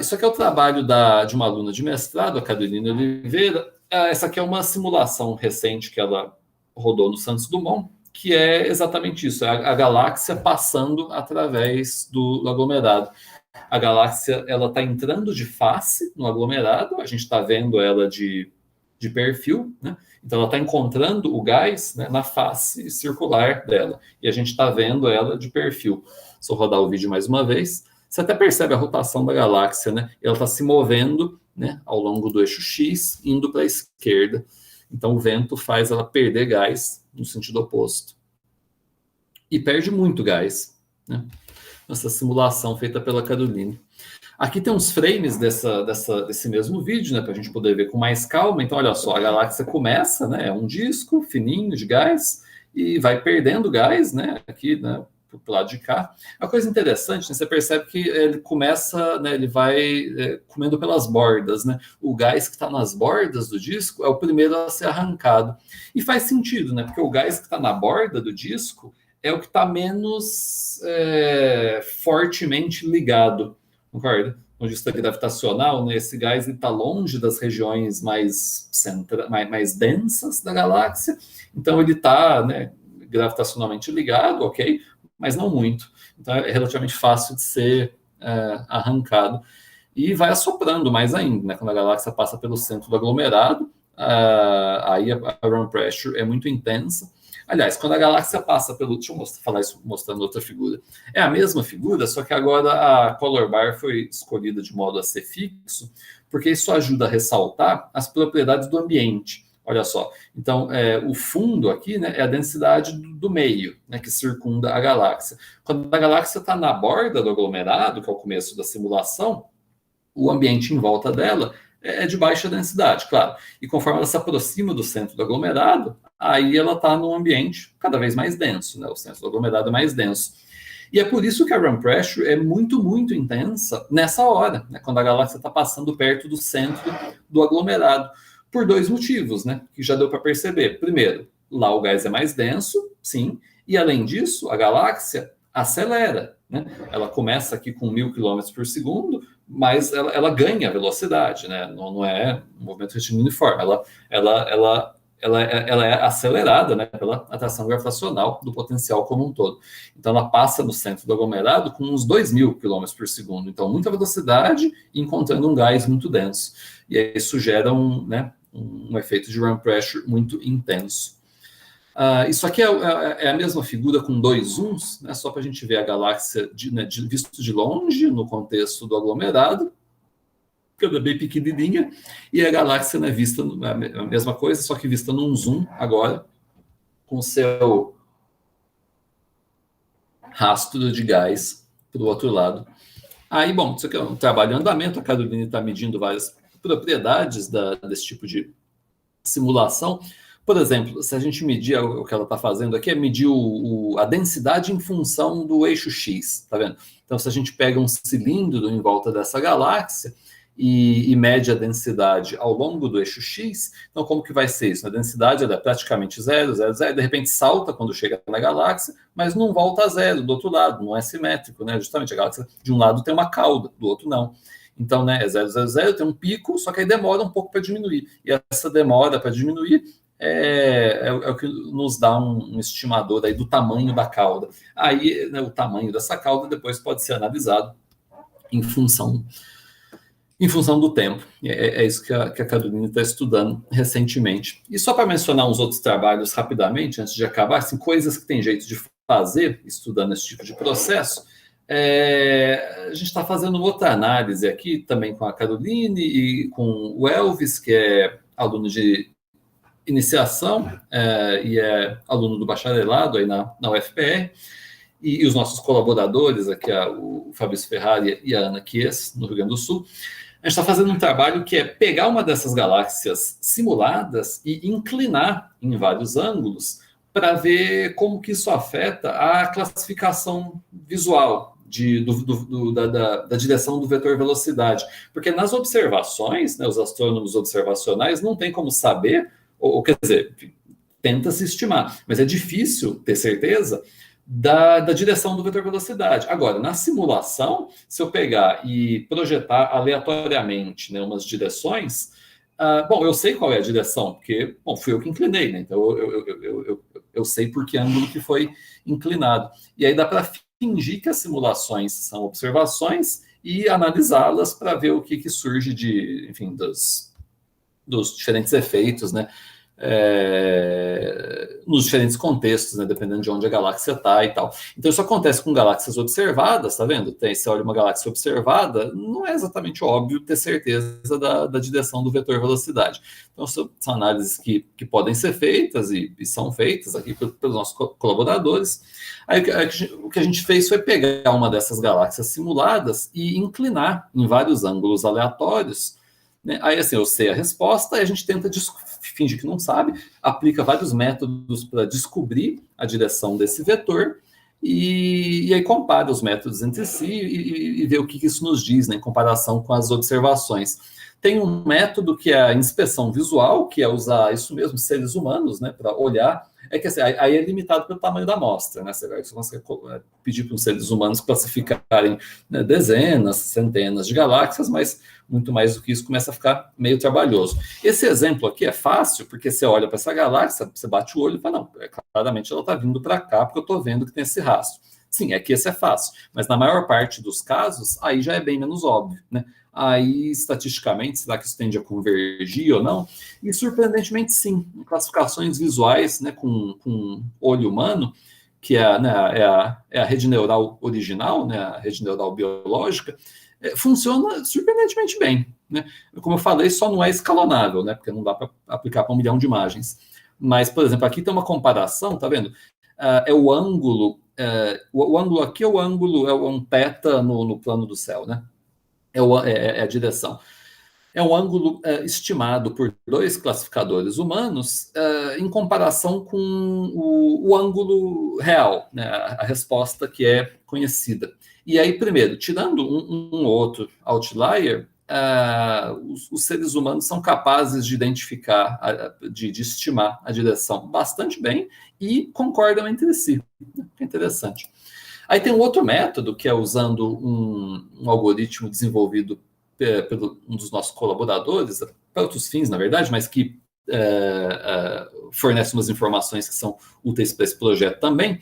Isso aqui é o trabalho de uma aluna de mestrado, a Caroline Oliveira. Essa aqui é uma simulação recente que ela rodou no Santos Dumont, que é exatamente isso, a galáxia passando através do aglomerado. A galáxia ela está entrando de face no aglomerado, a gente está vendo ela de perfil, né? Então ela está encontrando o gás, né, na face circular dela, e a gente está vendo ela de perfil. Se eu rodar o vídeo mais uma vez, você até percebe a rotação da galáxia, né? Ela está se movendo, né, ao longo do eixo X, indo para a esquerda. Então o vento faz ela perder gás no sentido oposto. E perde muito gás, né? Essa simulação feita pela Caroline. Aqui tem uns frames desse mesmo vídeo, né, para a gente poder ver com mais calma. Então, olha só, a galáxia começa, né, é um disco fininho de gás e vai perdendo gás, né, aqui, né, pro lado de cá. A coisa interessante, né, você percebe que ele começa, né, ele vai comendo pelas bordas, né? O gás que está nas bordas do disco é o primeiro a ser arrancado. E faz sentido, né, porque o gás que está na borda do disco é o que está menos fortemente ligado, concorda? No vista gravitacional, né, esse gás está longe das regiões mais densas da galáxia, então ele está, né, gravitacionalmente ligado, ok, mas não muito. Então é relativamente fácil de ser arrancado. E vai assoprando mais ainda, né? Quando a galáxia passa pelo centro do aglomerado, aí a run pressure é muito intensa. Aliás, quando a galáxia passa pelo... Deixa eu falar isso mostrando outra figura. É a mesma figura, só que agora a color bar foi escolhida de modo a ser fixo, porque isso ajuda a ressaltar as propriedades do ambiente. Olha só. Então, o fundo aqui, né, é a densidade do meio, né, que circunda a galáxia. Quando a galáxia está na borda do aglomerado, que é o começo da simulação, o ambiente em volta dela é de baixa densidade, claro. E conforme ela se aproxima do centro do aglomerado, aí ela está num ambiente cada vez mais denso, né? O centro do aglomerado é mais denso. E é por isso que a run pressure é muito, muito intensa nessa hora, né? Quando a galáxia está passando perto do centro do aglomerado. Por dois motivos, né? Que já deu para perceber. Primeiro, lá o gás é mais denso, sim. E além disso, a galáxia acelera, né? Ela começa aqui com 1000 km por segundo, mas ela ganha velocidade, né? Não é um movimento retilíneo uniforme. Ela é acelerada, né, pela atração gravitacional do potencial como um todo. Então ela passa no centro do aglomerado com uns 2000 km por segundo. Então muita velocidade encontrando um gás muito denso. E aí isso gera um efeito de run pressure muito intenso. Isso aqui é a mesma figura com dois zooms, né, só para a gente ver a galáxia visto de longe, no contexto do aglomerado, que é bem pequenininha, e a galáxia, né, vista a mesma coisa, só que vista num zoom agora, com o seu rastro de gás para o outro lado. Aí, bom, isso aqui é um trabalho em andamento, a Caroline está medindo várias propriedades desse tipo de simulação. Por exemplo, se a gente medir, o que ela está fazendo aqui é medir a densidade em função do eixo X, tá vendo? Então, se a gente pega um cilindro em volta dessa galáxia e mede a densidade ao longo do eixo X, então como que vai ser isso? A densidade é praticamente zero, de repente salta quando chega na galáxia, mas não volta a zero do outro lado, não é simétrico, né? Justamente a galáxia de um lado tem uma cauda, do outro não. Então, né, é 0, tem um pico, só que aí demora um pouco para diminuir. E essa demora para diminuir é o que nos dá um estimador aí do tamanho da cauda. Aí, né, o tamanho dessa cauda depois pode ser analisado em função do tempo. É isso que a Caroline está estudando recentemente. E só para mencionar uns outros trabalhos rapidamente, antes de acabar, assim, coisas que tem jeito de fazer estudando esse tipo de processo. A gente está fazendo outra análise aqui, também com a Caroline e com o Elvis, que é aluno de iniciação e é aluno do bacharelado aí na UFPR, e os nossos colaboradores aqui, o Fabrício Ferrari e a Ana Kies, no Rio Grande do Sul. A gente está fazendo um trabalho que é pegar uma dessas galáxias simuladas e inclinar em vários ângulos para ver como que isso afeta a classificação visual da direção do vetor velocidade. Porque nas observações, né, os astrônomos observacionais não tem como saber, ou quer dizer, tenta-se estimar, mas é difícil ter certeza da direção do vetor velocidade. Agora, na simulação, se eu pegar e projetar aleatoriamente, né, umas direções, bom, eu sei qual é a direção, porque, bom, fui eu que inclinei, né? Então eu sei por que ângulo que foi inclinado. E aí dá para fingir que as simulações são observações e analisá-las para ver o que surge de, enfim, dos diferentes efeitos, né? Nos diferentes contextos, né, dependendo de onde a galáxia está e tal. Então isso acontece com galáxias observadas, tá vendo? Você olha uma galáxia observada, não é exatamente óbvio ter certeza da direção do vetor velocidade. Então são análises que podem ser feitas e são feitas aqui pelos nossos colaboradores. Aí o que a gente fez foi pegar uma dessas galáxias simuladas e inclinar em vários ângulos aleatórios, né? Aí assim, eu sei a resposta e a gente tenta finge que não sabe, aplica vários métodos para descobrir a direção desse vetor e aí compara os métodos entre si e vê o que isso nos diz, né, em comparação com as observações. Tem um método que é a inspeção visual, que é usar isso mesmo, seres humanos, né, para olhar. É que assim, aí é limitado pelo tamanho da amostra, né? Você consegue pedir para os seres humanos classificarem, né, dezenas, centenas de galáxias, mas muito mais do que isso começa a ficar meio trabalhoso. Esse exemplo aqui é fácil, porque você olha para essa galáxia, você bate o olho e fala, não, claramente ela está vindo para cá, porque eu estou vendo que tem esse rastro. Sim, é que esse é fácil, mas na maior parte dos casos, aí já é bem menos óbvio, né? Aí, estatisticamente, será que isso tende a convergir ou não? E, surpreendentemente, sim. Em classificações visuais, né, com olho humano, que é a rede neural original, né, a rede neural biológica, funciona surpreendentemente bem, né? Como eu falei, só não é escalonável, né, porque não dá para aplicar para 1 milhão de imagens. Mas, por exemplo, aqui tem uma comparação, tá vendo? É o ângulo, o ângulo aqui é o ângulo, é um θ no plano do céu, né? É a direção. É um ângulo estimado por 2 classificadores humanos em comparação com o ângulo real, né, a resposta que é conhecida. E aí, primeiro, tirando um outro outlier, os seres humanos são capazes de identificar, de estimar a direção bastante bem e concordam entre si. É interessante. Aí tem um outro método, que é usando um algoritmo desenvolvido pelo um dos nossos colaboradores, para outros fins, na verdade, mas que fornece umas informações que são úteis para esse projeto também,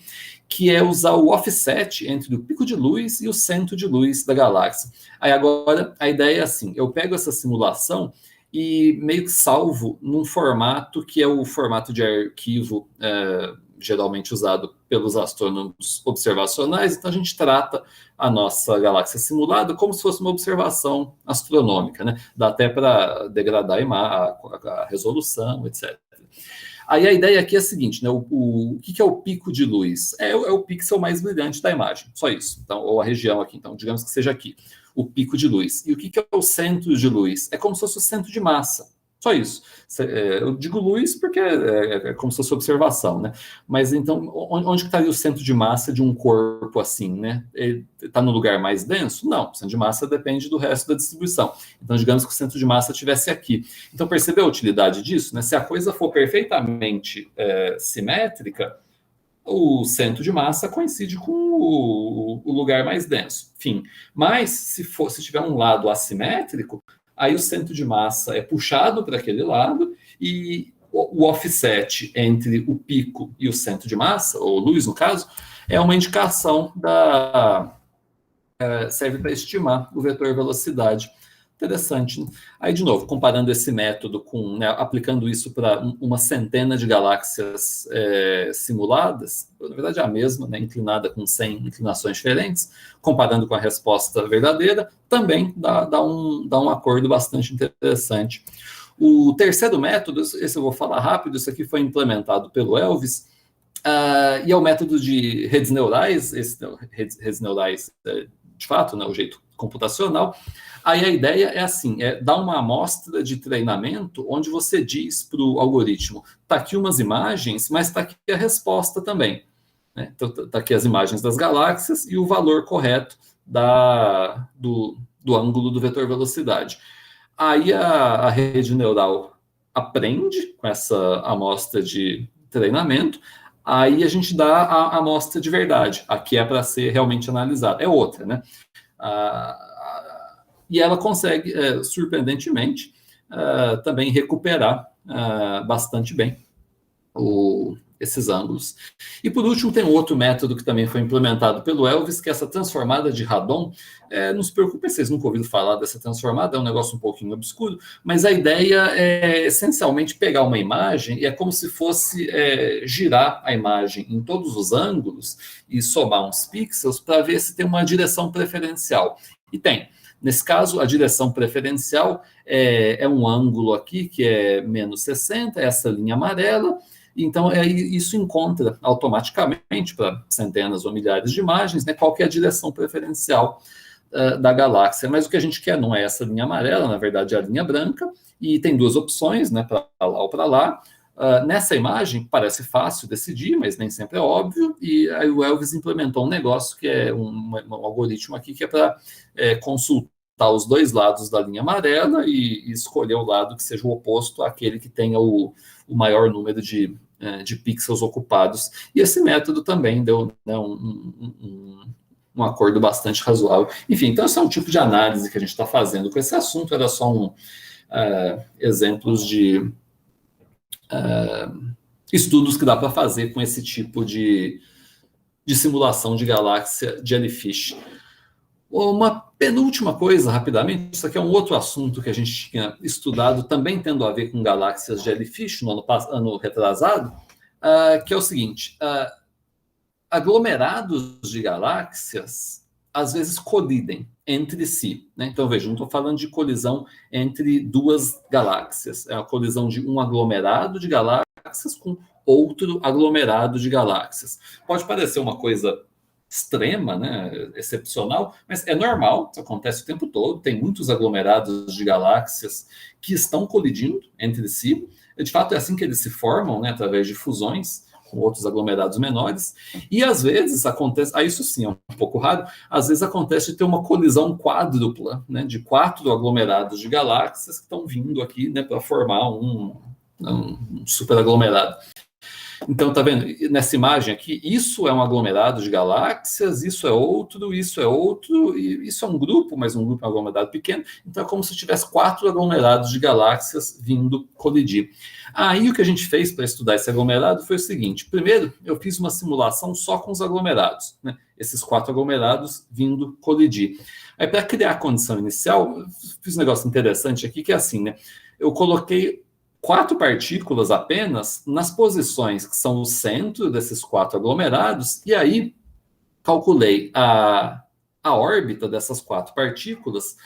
que é usar o offset entre o pico de luz e o centro de luz da galáxia. Aí agora, a ideia é assim, eu pego essa simulação e meio que salvo num formato que é o formato de arquivo geralmente usado pelos astrônomos observacionais. Então a gente trata a nossa galáxia simulada como se fosse uma observação astronômica, né? Dá até para degradar a resolução, etc. Aí a ideia aqui é a seguinte, né? O que é o pico de luz? É o pixel mais brilhante da imagem, só isso. Então, ou a região aqui, então, digamos que seja aqui, o pico de luz. E o que é o centro de luz? É como se fosse o centro de massa. Só isso. Eu digo luz porque é como se fosse observação, né? Mas então, onde que estaria o centro de massa de um corpo assim, né? Ele está no lugar mais denso? Não, o centro de massa depende do resto da distribuição. Então, digamos que o centro de massa estivesse aqui. Então, percebeu a utilidade disso, né? Se a coisa for perfeitamente simétrica, o centro de massa coincide com o lugar mais denso. Enfim, mas se tiver um lado assimétrico, aí o centro de massa é puxado para aquele lado e o offset entre o pico e o centro de massa, ou luz no caso, é uma indicação serve para estimar o vetor velocidade. Interessante. Aí, de novo, comparando esse método com, né, aplicando isso para uma centena de galáxias simuladas, na verdade é a mesma, né, inclinada com 100 inclinações diferentes, comparando com a resposta verdadeira, também dá um acordo bastante interessante. O terceiro método, esse eu vou falar rápido, isso aqui foi implementado pelo Elvis, e é o método de redes neurais, redes neurais, de fato, né, o jeito computacional. Aí a ideia é assim, dar uma amostra de treinamento onde você diz para o algoritmo, está aqui umas imagens, mas está aqui a resposta também. Né? Então, está aqui as imagens das galáxias e o valor correto do ângulo do vetor velocidade. Aí a rede neural aprende com essa amostra de treinamento, aí a gente dá a amostra de verdade, a que é para ser realmente analisada. É outra, né? E ela consegue, surpreendentemente, também recuperar bastante bem esses ângulos. E, por último, tem um outro método que também foi implementado pelo Elvis, que é essa transformada de Radon. Não se preocupem, vocês nunca ouviram falar dessa transformada, é um negócio um pouquinho obscuro, mas a ideia é, essencialmente, pegar uma imagem e é como se fosse girar a imagem em todos os ângulos e somar uns pixels para ver se tem uma direção preferencial. E tem. Nesse caso, a direção preferencial é um ângulo aqui que é menos 60, essa linha amarela. Então, isso encontra automaticamente para centenas ou milhares de imagens, né, qual que é a direção preferencial da galáxia. Mas o que a gente quer não é essa linha amarela, na verdade é a linha branca, e tem duas opções, né, para lá ou para lá. Nessa imagem, parece fácil decidir, mas nem sempre é óbvio, e aí o Elvis implementou um negócio que é um algoritmo aqui que é para consultar os dois lados da linha amarela e escolher o lado que seja o oposto àquele que tenha o maior número de pixels ocupados. E esse método também deu, né, um acordo bastante razoável. Enfim, então esse é um tipo de análise que a gente está fazendo com esse assunto. Era só exemplos de estudos que dá para fazer com esse tipo de simulação de galáxia Jellyfish. Uma penúltima coisa, rapidamente, isso aqui é um outro assunto que a gente tinha estudado, também tendo a ver com galáxias Jellyfish no ano retrasado, que é o seguinte, aglomerados de galáxias às vezes colidem entre si. Né? Então, veja, não estou falando de colisão entre duas galáxias, é a colisão de um aglomerado de galáxias com outro aglomerado de galáxias. Pode parecer uma coisa extrema, né, excepcional, mas é normal, isso acontece o tempo todo, tem muitos aglomerados de galáxias que estão colidindo entre si, de fato é assim que eles se formam, né, através de fusões com outros aglomerados menores, e às vezes acontece, isso sim é um pouco raro, às vezes acontece de ter uma colisão quádrupla, né, de 4 aglomerados de galáxias que estão vindo aqui, né, para formar um superaglomerado. Então, tá vendo? Nessa imagem aqui, isso é um aglomerado de galáxias, isso é outro, e isso é um grupo, mas um grupo é um aglomerado pequeno. Então, é como se tivesse 4 aglomerados de galáxias vindo colidir. Aí, o que a gente fez para estudar esse aglomerado foi o seguinte. Primeiro, eu fiz uma simulação só com os aglomerados, né? Esses 4 aglomerados vindo colidir. Aí, para criar a condição inicial, eu fiz um negócio interessante aqui, que é assim, né? Eu coloquei 4 partículas apenas nas posições que são o centro desses 4 aglomerados, e aí calculei a órbita dessas 4 partículas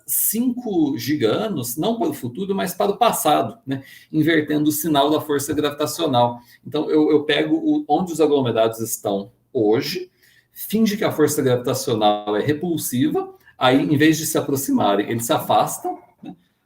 5 giga-anos, não para o futuro, mas para o passado, né? Invertendo o sinal da força gravitacional. Então, eu pego onde os aglomerados estão hoje, finge que a força gravitacional é repulsiva, aí, em vez de se aproximarem, eles se afastam,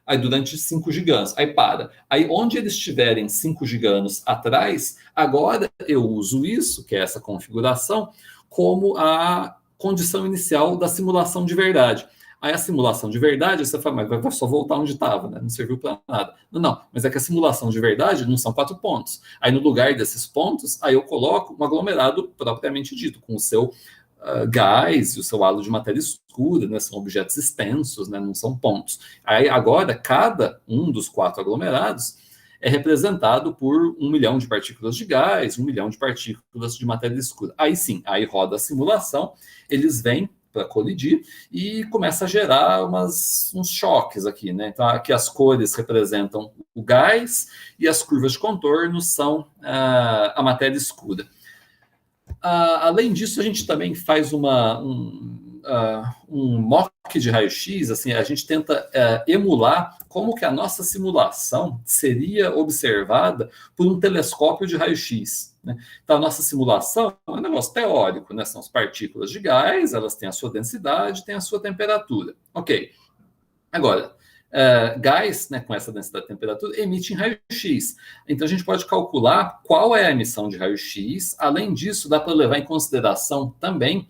aí durante 5 giganos, aí para. Aí onde eles estiverem 5 giganos atrás, agora eu uso isso, que é essa configuração, como a condição inicial da simulação de verdade. Aí a simulação de verdade, você fala, mas vai só voltar onde estava, né? Não serviu para nada. Não, mas é que a simulação de verdade não são 4 pontos. Aí no lugar desses pontos, aí eu coloco um aglomerado propriamente dito, com o seu gás e o seu halo de matéria escura, né, são objetos extensos, né, não são pontos. Aí agora, cada um dos 4 aglomerados é representado por 1 milhão de partículas de gás, 1 milhão de partículas de matéria escura. Aí sim, aí roda a simulação, eles vêm para colidir, e começa a gerar uns choques aqui, né? Então, aqui as cores representam o gás e as curvas de contorno são a matéria escura. Além disso, a gente também faz um mock de raio-x, assim, a gente tenta emular como que a nossa simulação seria observada por um telescópio de raio-x. Né? Então, a nossa simulação é um negócio teórico, né? São as partículas de gás, elas têm a sua densidade, têm a sua temperatura. Ok. Agora, gás, né, com essa densidade de temperatura, emite em raio-x. Então, a gente pode calcular qual é a emissão de raio-x. Além disso, dá para levar em consideração também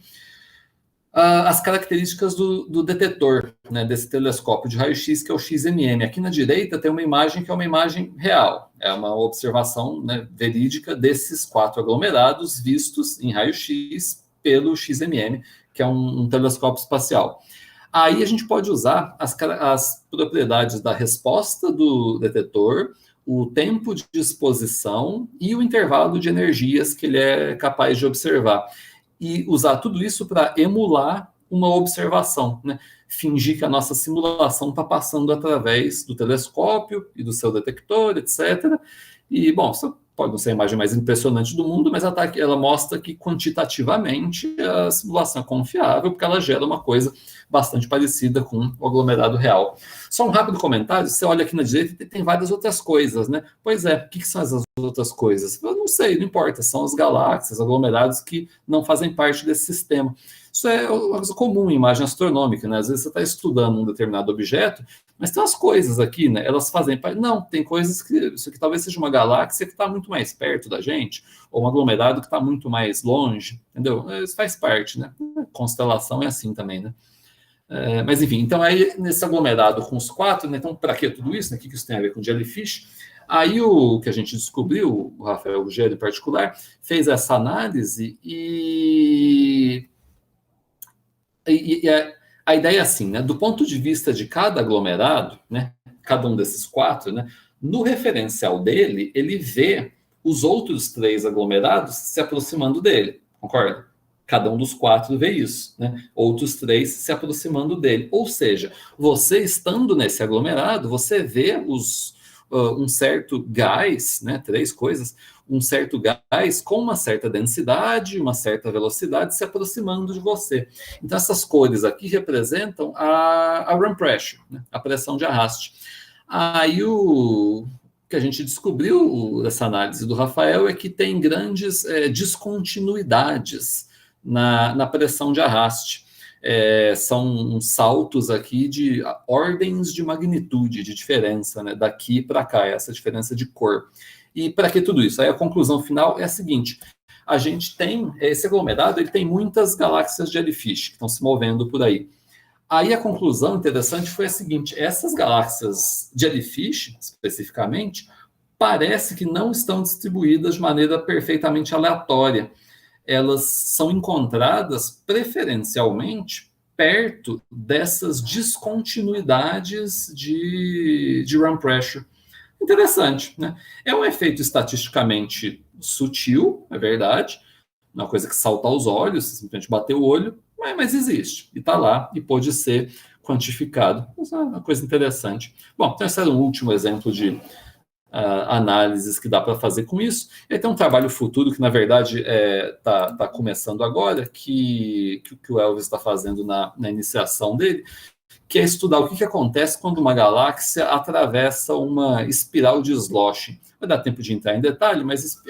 as características do detetor, né, desse telescópio de raio-x, que é o XMM. Aqui na direita tem uma imagem que é uma imagem real, é uma observação, né, verídica desses 4 aglomerados vistos em raio-x pelo XMM, que é um telescópio espacial. Aí a gente pode usar as propriedades da resposta do detetor, o tempo de exposição e o intervalo de energias que ele é capaz de observar. E usar tudo isso para emular uma observação, né? Fingir que a nossa simulação está passando através do telescópio e do seu detector, etc. E, bom, isso pode não ser a imagem mais impressionante do mundo, mas ela mostra que quantitativamente a simulação é confiável, porque ela gera uma coisa bastante parecida com o aglomerado real. Só um rápido comentário, você olha aqui na direita e tem várias outras coisas, né? Pois é, o que são essas outras coisas? Eu não sei, não importa, são as galáxias, aglomerados que não fazem parte desse sistema. Isso é uma coisa comum em imagem astronômica, né? Às vezes você está estudando um determinado objeto, mas tem umas coisas aqui, né? Elas fazem parte. Não, tem coisas que. Isso aqui talvez seja uma galáxia que está muito mais perto da gente, ou um aglomerado que está muito mais longe, entendeu? Isso faz parte, né? Constelação é assim também, né? Mas enfim, então aí nesse aglomerado com os 4, né? Então para que tudo isso? Né? O que isso tem a ver com jellyfish? Aí o que a gente descobriu, o Rafael Ruggiero em particular, fez essa análise e a ideia é assim, né? Do ponto de vista de cada aglomerado, né? Cada um desses 4, né? No referencial dele, ele vê os outros 3 aglomerados se aproximando dele, concorda? Cada um dos 4 vê isso, né? Outros 3 se aproximando dele. Ou seja, você estando nesse aglomerado, você vê um certo gás, né? 3 coisas, um certo gás com uma certa densidade, uma certa velocidade se aproximando de você. Então, essas cores aqui representam a run pressure, né? A pressão de arraste. Aí o que a gente descobriu dessa análise do Rafael é que tem grandes descontinuidades na pressão de arraste. São saltos aqui de ordens de magnitude, de diferença, né? Daqui para cá, essa diferença de cor. E para que tudo isso? Aí a conclusão final é a seguinte: a gente tem, esse aglomerado, ele tem muitas galáxias de jellyfish que estão se movendo por aí. Aí a conclusão interessante foi a seguinte: essas galáxias de jellyfish, especificamente, parece que não estão distribuídas de maneira perfeitamente aleatória. Elas são encontradas preferencialmente perto dessas descontinuidades de run pressure. Interessante, né? É um efeito estatisticamente sutil, é verdade, uma coisa que salta aos olhos, simplesmente bater o olho, mas existe, e está lá, e pode ser quantificado. Isso é uma coisa interessante. Bom, então esse era um último exemplo de análises que dá para fazer com isso. E aí tem um trabalho futuro que, na verdade, está começando agora, que o Elvis está fazendo na iniciação dele, que é estudar o que acontece quando uma galáxia atravessa uma espiral de sloshing. Vai dar tempo de entrar em detalhe, mas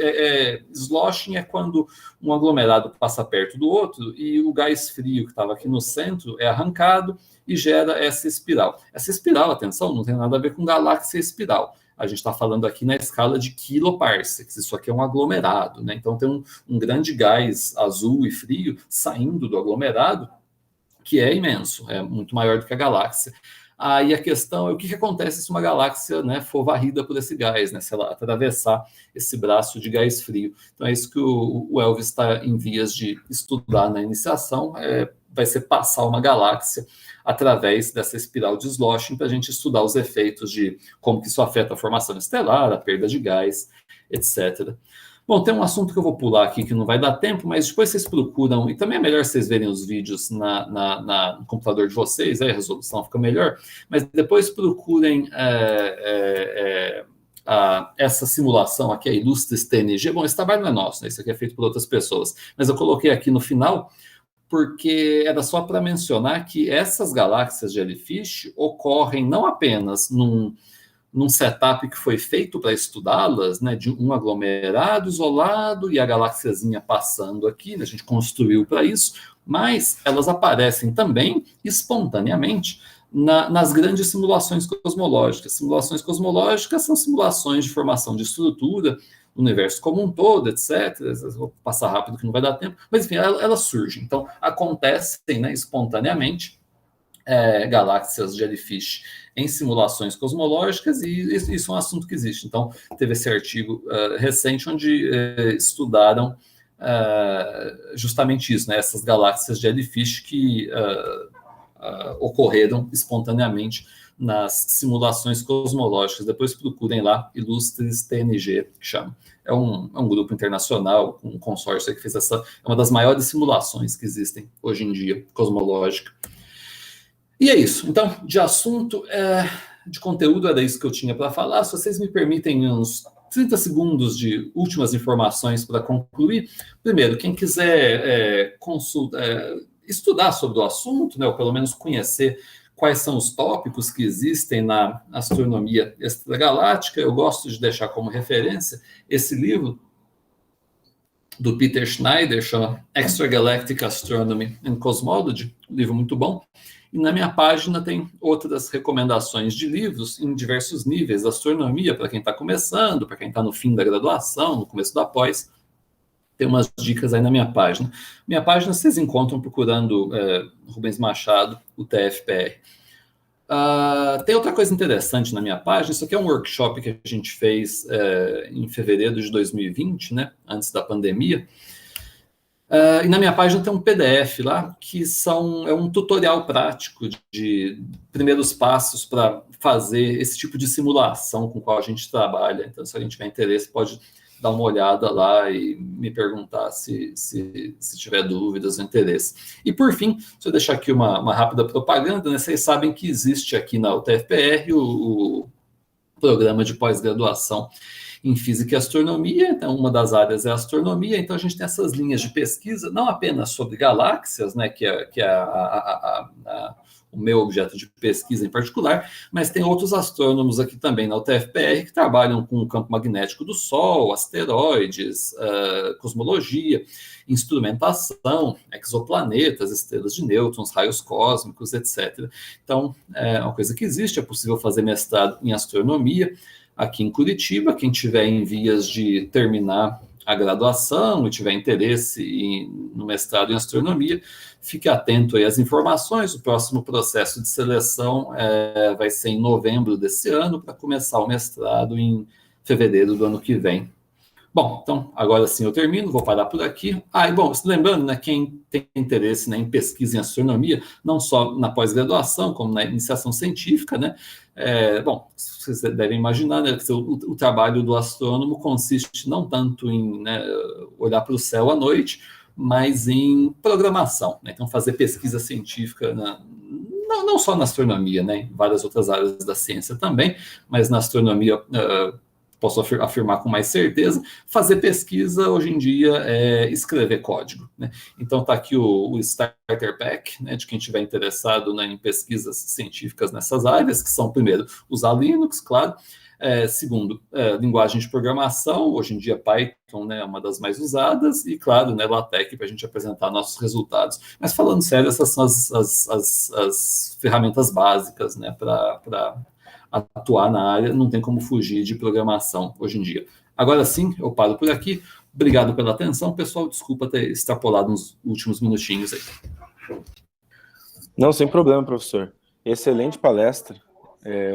sloshing é quando um aglomerado passa perto do outro e o gás frio que estava aqui no centro é arrancado e gera essa espiral. Essa espiral, atenção, não tem nada a ver com galáxia espiral. A gente está falando aqui na escala de kiloparsecs, isso aqui é um aglomerado, né? Então tem um grande gás azul e frio saindo do aglomerado, que é imenso, é muito maior do que a galáxia. Aí a questão é o que acontece se uma galáxia, né, for varrida por esse gás, né, se ela atravessar esse braço de gás frio. Então é isso que o Elvis está em vias de estudar na iniciação, vai ser passar uma galáxia através dessa espiral de sloshing para a gente estudar os efeitos de como que isso afeta a formação estelar, a perda de gás, etc. Bom, tem um assunto que eu vou pular aqui que não vai dar tempo, mas depois vocês procuram, e também é melhor vocês verem os vídeos no computador de vocês, aí a resolução fica melhor, mas depois procurem essa simulação aqui, a Illustres TNG. Bom, esse trabalho não é nosso, né? Isso aqui é feito por outras pessoas, mas eu coloquei aqui no final porque era só para mencionar que essas galáxias de Jellyfish ocorrem não apenas num setup que foi feito para estudá-las, né, de um aglomerado isolado e a galáxiazinha passando aqui, né, a gente construiu para isso, mas elas aparecem também espontaneamente nas grandes simulações cosmológicas. Simulações cosmológicas são simulações de formação de estrutura do universo como um todo, etc. Vou passar rápido que não vai dar tempo, mas enfim, elas surgem. Então, acontecem, né, espontaneamente galáxias Jellyfish em simulações cosmológicas, e isso é um assunto que existe. Então, teve esse artigo recente onde estudaram justamente isso, né, essas galáxias Jellyfish que ocorreram espontaneamente nas simulações cosmológicas. Depois procurem lá, Illustres TNG, que chama. É um grupo internacional, um consórcio que fez é uma das maiores simulações que existem hoje em dia, cosmológica. E é isso. Então, de assunto, de conteúdo, era isso que eu tinha para falar. Se vocês me permitem uns 30 segundos de últimas informações para concluir. Primeiro, quem quiser estudar sobre o assunto, né, ou pelo menos conhecer quais são os tópicos que existem na astronomia extragaláctica, eu gosto de deixar como referência esse livro do Peter Schneider, chama Extragalactic Astronomy and Cosmology, um livro muito bom. E na minha página tem outras recomendações de livros em diversos níveis da astronomia, para quem está começando, para quem está no fim da graduação, no começo da pós. Tem umas dicas aí na minha página. Minha página vocês encontram procurando Rubens Machado, o TFPR. Tem outra coisa interessante na minha página. Isso aqui é um workshop que a gente fez em fevereiro de 2020, né, antes da pandemia. E na minha página tem um PDF lá, que é um tutorial prático de primeiros passos para fazer esse tipo de simulação com o qual a gente trabalha. Então, se alguém tiver interesse, pode dar uma olhada lá e me perguntar se tiver dúvidas ou interesse. E, por fim, se eu deixar aqui uma rápida propaganda, né, vocês sabem que existe aqui na UTFPR o programa de pós-graduação em Física e Astronomia. Então, uma das áreas é a astronomia, então a gente tem essas linhas de pesquisa, não apenas sobre galáxias, né, que é o meu objeto de pesquisa em particular, mas tem outros astrônomos aqui também na UTFPR que trabalham com o campo magnético do Sol, asteroides, cosmologia, instrumentação, exoplanetas, estrelas de nêutrons, raios cósmicos, etc. Então, é uma coisa que existe, é possível fazer mestrado em astronomia aqui em Curitiba. Quem tiver em vias de terminar a graduação e tiver interesse no mestrado em astronomia, fique atento aí às informações. O próximo processo de seleção vai ser em novembro desse ano, para começar o mestrado em fevereiro do ano que vem. Bom, então, agora sim eu termino, vou parar por aqui. E bom, lembrando, né, quem tem interesse, né, em pesquisa em astronomia, não só na pós-graduação, como na iniciação científica, né, bom, vocês devem imaginar, né, que o trabalho do astrônomo consiste não tanto em, né, olhar para o céu à noite, mas em programação, né, então fazer pesquisa científica não só na astronomia, né, em várias outras áreas da ciência também, mas na astronomia posso afirmar com mais certeza, fazer pesquisa hoje em dia é escrever código, né? Então está aqui o Starter Pack, né, de quem estiver interessado, né, em pesquisas científicas nessas áreas, que são, primeiro, usar Linux, claro, segundo, linguagem de programação, hoje em dia Python, né, é uma das mais usadas, e claro, né, LaTeX, para a gente apresentar nossos resultados. Mas falando sério, essas são as ferramentas básicas, né, para atuar na área, não tem como fugir de programação hoje em dia. Agora sim, eu paro por aqui. Obrigado pela atenção, pessoal. Desculpa ter extrapolado nos últimos minutinhos aí. Não, sem problema, professor. Excelente palestra.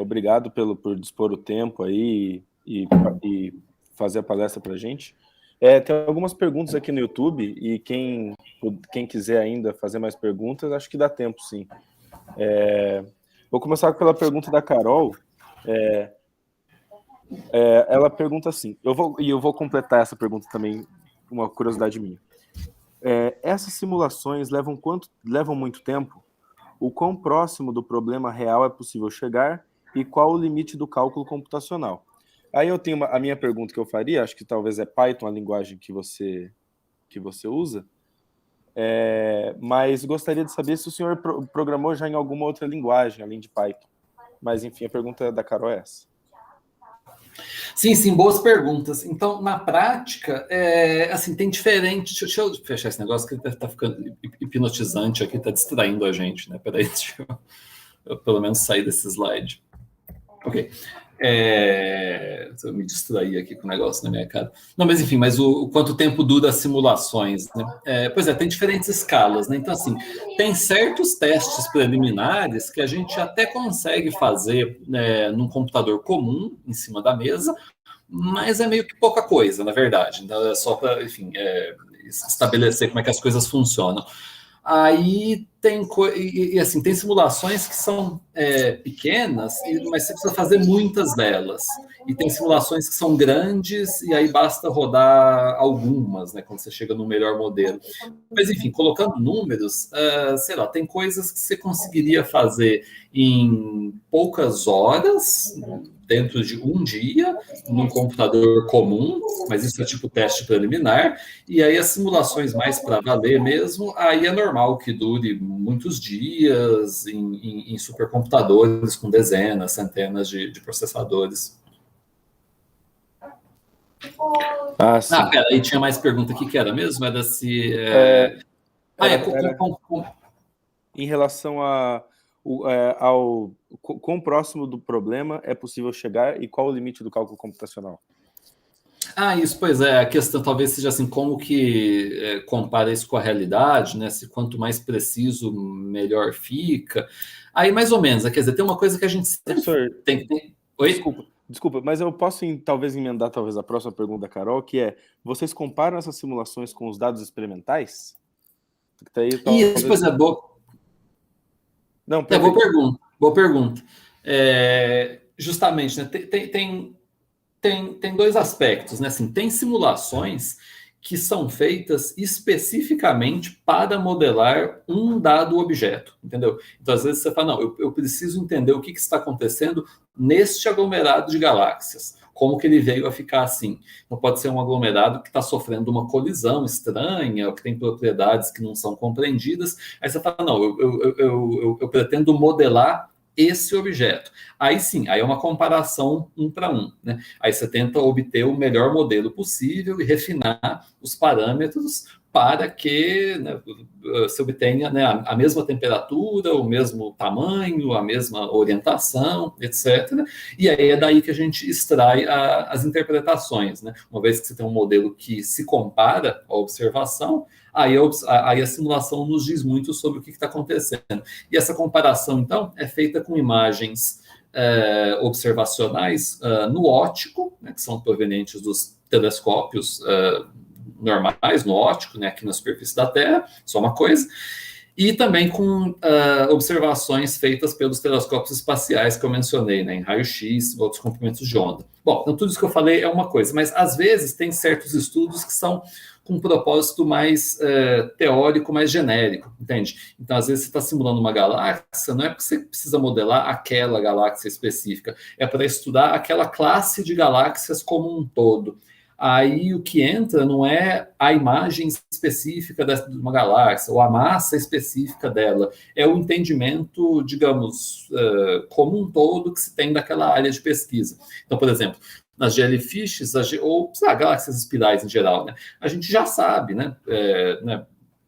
Obrigado por dispor o tempo aí e fazer a palestra para a gente. Tem algumas perguntas aqui no YouTube, e quem quiser ainda fazer mais perguntas, acho que dá tempo, sim. Vou começar pela pergunta da Carol. Ela pergunta assim, eu vou completar essa pergunta também, uma curiosidade minha. Essas simulações levam muito tempo? O quão próximo do problema real é possível chegar e qual o limite do cálculo computacional? Aí eu tenho a minha pergunta que eu faria, acho que talvez é Python a linguagem que você usa, mas gostaria de saber se o senhor programou já em alguma outra linguagem, além de Python. Mas, enfim, a pergunta da Carol é essa. Sim, boas perguntas. Então, na prática, assim, tem diferente. Deixa eu fechar esse negócio que está ficando hipnotizante aqui, está distraindo a gente, né? Peraí, deixa eu pelo menos sair desse slide. Ok. Eu me distraí aqui com o negócio na minha cara. Não, mas enfim, o quanto tempo dura as simulações, né? Pois tem diferentes escalas, né? Então, assim, tem certos testes preliminares que a gente até consegue fazer num computador comum, em cima da mesa, mas é meio que pouca coisa, na verdade. Então, é só para, enfim, estabelecer como é que as coisas funcionam. Aí assim, tem simulações que são pequenas, mas você precisa fazer muitas delas. E tem simulações que são grandes, e aí basta rodar algumas, né, quando você chega no melhor modelo. Mas, enfim, colocando números, sei lá, tem coisas que você conseguiria fazer em poucas horas, dentro de um dia, num computador comum, mas isso é tipo teste preliminar, e aí as simulações mais para valer mesmo, aí é normal que dure muitos dias em supercomputadores com dezenas, centenas de processadores. Peraí, tinha mais pergunta aqui que era mesmo? Era se... Em relação ao quão próximo do problema é possível chegar e qual o limite do cálculo computacional? Isso, pois é, a questão talvez seja assim, como que compara isso com a realidade, né? Se quanto mais preciso, melhor fica. Aí, mais ou menos, quer dizer, tem uma coisa que a gente sempre tem que ter... Oi? Desculpa, mas eu posso talvez emendar a próxima pergunta da Carol, que é, vocês comparam essas simulações com os dados experimentais? Isso, pois é, boa pergunta. Justamente, né? Tem dois aspectos, né? Assim, tem simulações que são feitas especificamente para modelar um dado objeto, entendeu? Então, às vezes você fala, não, eu preciso entender o que está acontecendo neste aglomerado de galáxias, como que ele veio a ficar assim. Então, pode ser um aglomerado que está sofrendo uma colisão estranha, ou que tem propriedades que não são compreendidas. Aí você fala, não, eu pretendo modelar esse objeto. Aí sim, aí é uma comparação um para um, né? Aí você tenta obter o melhor modelo possível e refinar os parâmetros para que, né, você obtenha, né, a mesma temperatura, o mesmo tamanho, a mesma orientação, etc. E aí é daí que a gente extrai as interpretações, né? Uma vez que você tem um modelo que se compara à observação, aí a simulação nos diz muito sobre o que está acontecendo. E essa comparação, então, é feita com imagens observacionais no óptico, né, que são provenientes dos telescópios normais, no óptico, né, aqui na superfície da Terra, só uma coisa, e também com observações feitas pelos telescópios espaciais que eu mencionei, né, em raio-x, outros comprimentos de onda. Bom, então tudo isso que eu falei é uma coisa, mas às vezes tem certos estudos que são com um propósito mais teórico, mais genérico, entende? Então, às vezes, você está simulando uma galáxia, não é porque você precisa modelar aquela galáxia específica, é para estudar aquela classe de galáxias como um todo. Aí o que entra não é a imagem específica de uma galáxia ou a massa específica dela, é o entendimento, digamos, como um todo que se tem daquela área de pesquisa. Então, por exemplo, nas jellyfishes, ou galáxias espirais em geral, né? A gente já sabe, né?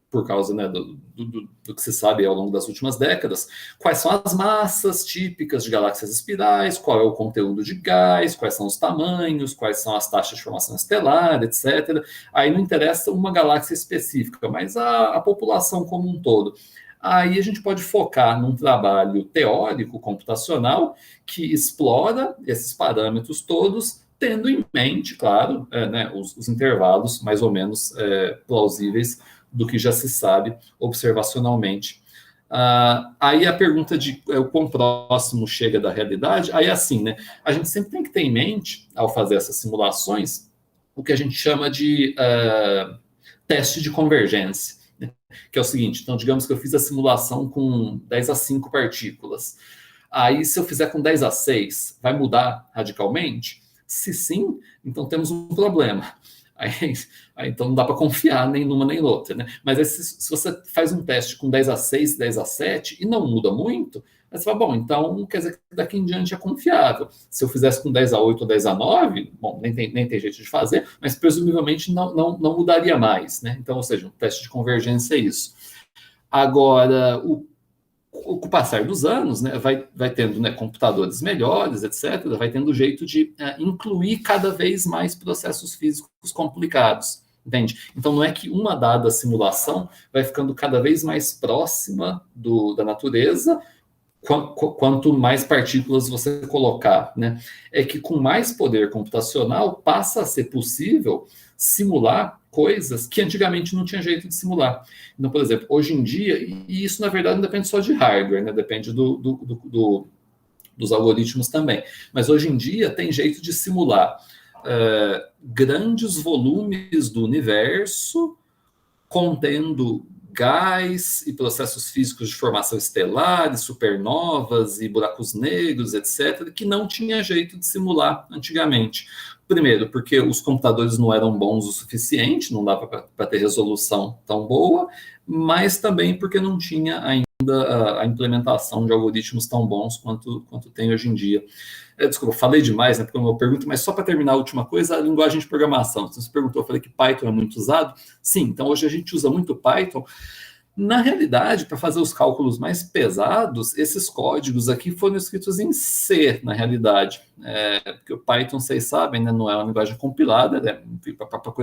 Por causa, né, do que se sabe ao longo das últimas décadas, quais são as massas típicas de galáxias espirais, qual é o conteúdo de gás, quais são os tamanhos, quais são as taxas de formação estelar, etc. Aí não interessa uma galáxia específica, mas a população como um todo. Aí a gente pode focar num trabalho teórico, computacional, que explora esses parâmetros todos, tendo em mente, claro, né, os intervalos mais ou menos plausíveis do que já se sabe observacionalmente Aí a pergunta de o quão próximo chega da realidade, aí assim, né? A gente sempre tem que ter em mente, ao fazer essas simulações, o que a gente chama de teste de convergência, né? Que é o seguinte, então digamos que eu fiz a simulação com 10 a 5 partículas. Aí se eu fizer com 10 a 6, vai mudar radicalmente? Se sim, então temos um problema. Aí, então não dá para confiar nem numa nem noutra, né? Mas aí, se você faz um teste com 10 a 6, 10 a 7 e não muda muito, aí você fala, bom, então quer dizer que daqui em diante é confiável. Se eu fizesse com 10 a 8 ou 10 a 9, bom, nem tem jeito de fazer, mas presumivelmente não mudaria mais, né? Então, ou seja, um teste de convergência é isso. Agora, com o passar dos anos, né, vai tendo, né, computadores melhores, etc., vai tendo jeito de incluir cada vez mais processos físicos complicados, entende? Então, não é que uma dada simulação vai ficando cada vez mais próxima da natureza, quanto mais partículas você colocar, né? É que com mais poder computacional passa a ser possível simular coisas que antigamente não tinha jeito de simular. Então, por exemplo, hoje em dia, e isso na verdade não depende só de hardware, né? Depende dos algoritmos também. Mas hoje em dia tem jeito de simular grandes volumes do universo contendo gás e processos físicos de formação estelar, e supernovas e buracos negros, etc., que não tinha jeito de simular antigamente. Primeiro, porque os computadores não eram bons o suficiente, não dava para ter resolução tão boa, mas também porque não tinha ainda a implementação de algoritmos tão bons quanto tem hoje em dia. Desculpa, falei demais, né, porque é uma pergunta, mas só para terminar a última coisa, a linguagem de programação. Você perguntou, eu falei que Python é muito usado. Sim, então hoje a gente usa muito Python. Na realidade, para fazer os cálculos mais pesados, esses códigos aqui foram escritos em C, na realidade. Porque o Python, vocês sabem, né, não é uma linguagem compilada, né,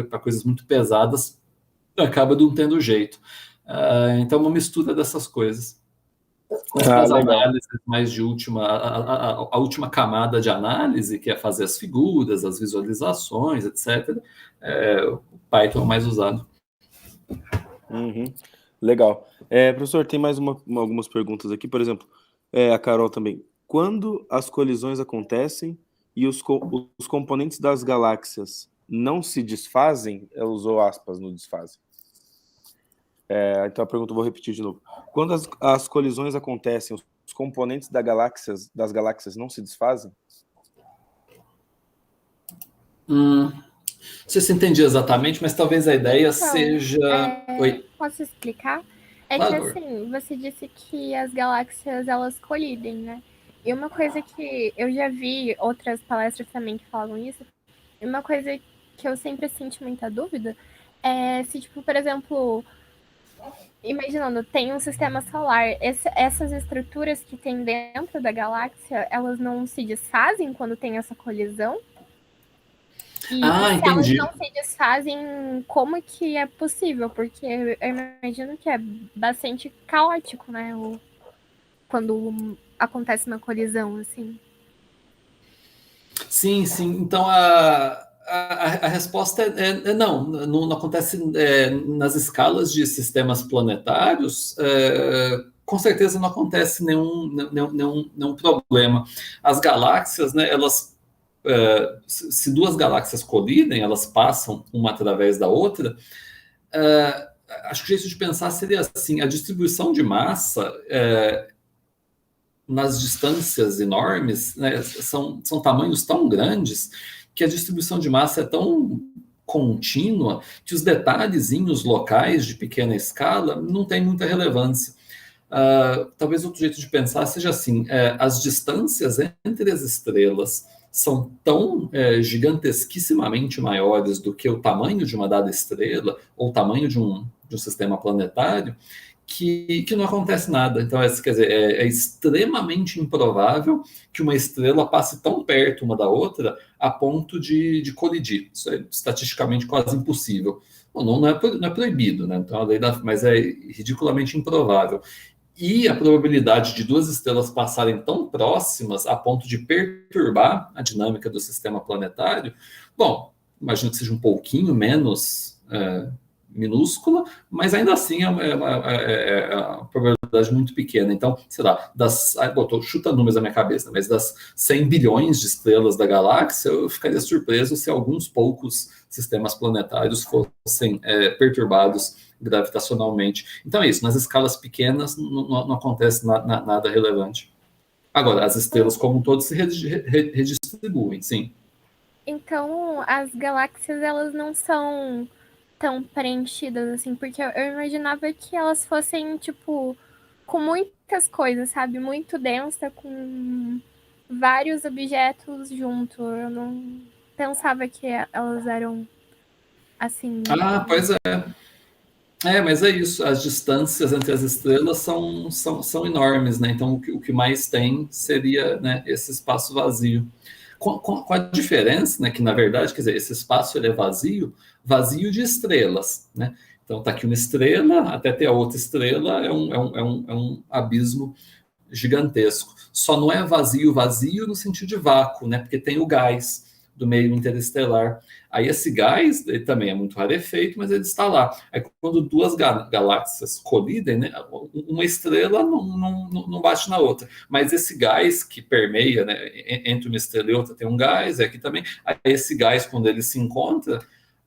para coisas muito pesadas, acaba não tendo jeito. Então, uma mistura dessas coisas. Mas para as análises mais de a última camada de análise, que é fazer as figuras, as visualizações, etc., o Python é o mais usado. Uhum. Legal. Professor, tem mais algumas perguntas aqui. Por exemplo, a Carol também. Quando as colisões acontecem e os componentes das galáxias não se desfazem, ela usou aspas no desfazem. Então a pergunta eu vou repetir de novo. Quando as colisões acontecem, os componentes das galáxias não se desfazem? Não sei se entendi exatamente, mas talvez a ideia seja... Oi. Posso explicar? Claro. Que assim, você disse que as galáxias elas colidem, né? E uma coisa que eu já vi outras palestras também que falavam isso, e uma coisa que eu sempre senti muita dúvida é se, tipo, por exemplo, imaginando, tem um sistema solar, essas estruturas que tem dentro da galáxia, elas não se desfazem quando tem essa colisão? E se entendi. elas não se desfazem, como que é possível? Porque eu imagino que é bastante caótico, né? Quando acontece uma colisão, assim. Sim. Então, a resposta é não. Não acontece nas escalas de sistemas planetários. Com certeza não acontece nenhum problema. As galáxias, né, elas... se duas galáxias colidem, elas passam uma através da outra, acho que o jeito de pensar seria assim, a distribuição de massa nas distâncias enormes, né, são tamanhos tão grandes que a distribuição de massa é tão contínua que os detalhezinhos locais de pequena escala não têm muita relevância. Talvez outro jeito de pensar seja assim, as distâncias entre as estrelas são tão gigantesquissimamente maiores do que o tamanho de uma dada estrela ou o tamanho de um sistema planetário que não acontece nada. Então, quer dizer, é extremamente improvável que uma estrela passe tão perto uma da outra a ponto de colidir. Isso é estatisticamente quase impossível. Bom, não é proibido, né? Então, mas é ridiculamente improvável. E a probabilidade de duas estrelas passarem tão próximas a ponto de perturbar a dinâmica do sistema planetário, bom, imagino que seja um pouquinho menos minúscula, mas ainda assim é uma probabilidade muito pequena. Então, sei lá, tô chutando números na minha cabeça, mas das 100 bilhões de estrelas da galáxia, eu ficaria surpreso se alguns poucos sistemas planetários fossem perturbados gravitacionalmente. Então é isso, nas escalas pequenas não acontece nada relevante. Agora, as estrelas como um todo se redistribuem, sim. Então, as galáxias, elas não são tão preenchidas, assim, porque eu imaginava que elas fossem, tipo, com muitas coisas, sabe? Muito densa, com vários objetos junto. Eu não pensava que elas eram assim. Pois é. Mas é isso, as distâncias entre as estrelas são enormes, né? Então, o que mais tem seria, né, esse espaço vazio. Com a diferença, né, que na verdade, quer dizer, esse espaço ele é vazio de estrelas, né? Então, tá aqui uma estrela, até ter a outra estrela é um abismo gigantesco. Só não é vazio no sentido de vácuo, né? Porque tem o gás do meio interestelar. Aí esse gás ele também é muito rarefeito, mas ele está lá. Aí quando duas galáxias colidem, né, uma estrela não bate na outra. Mas esse gás que permeia, né, entre uma estrela e outra tem um gás, aqui também. Aí esse gás, quando ele se encontra,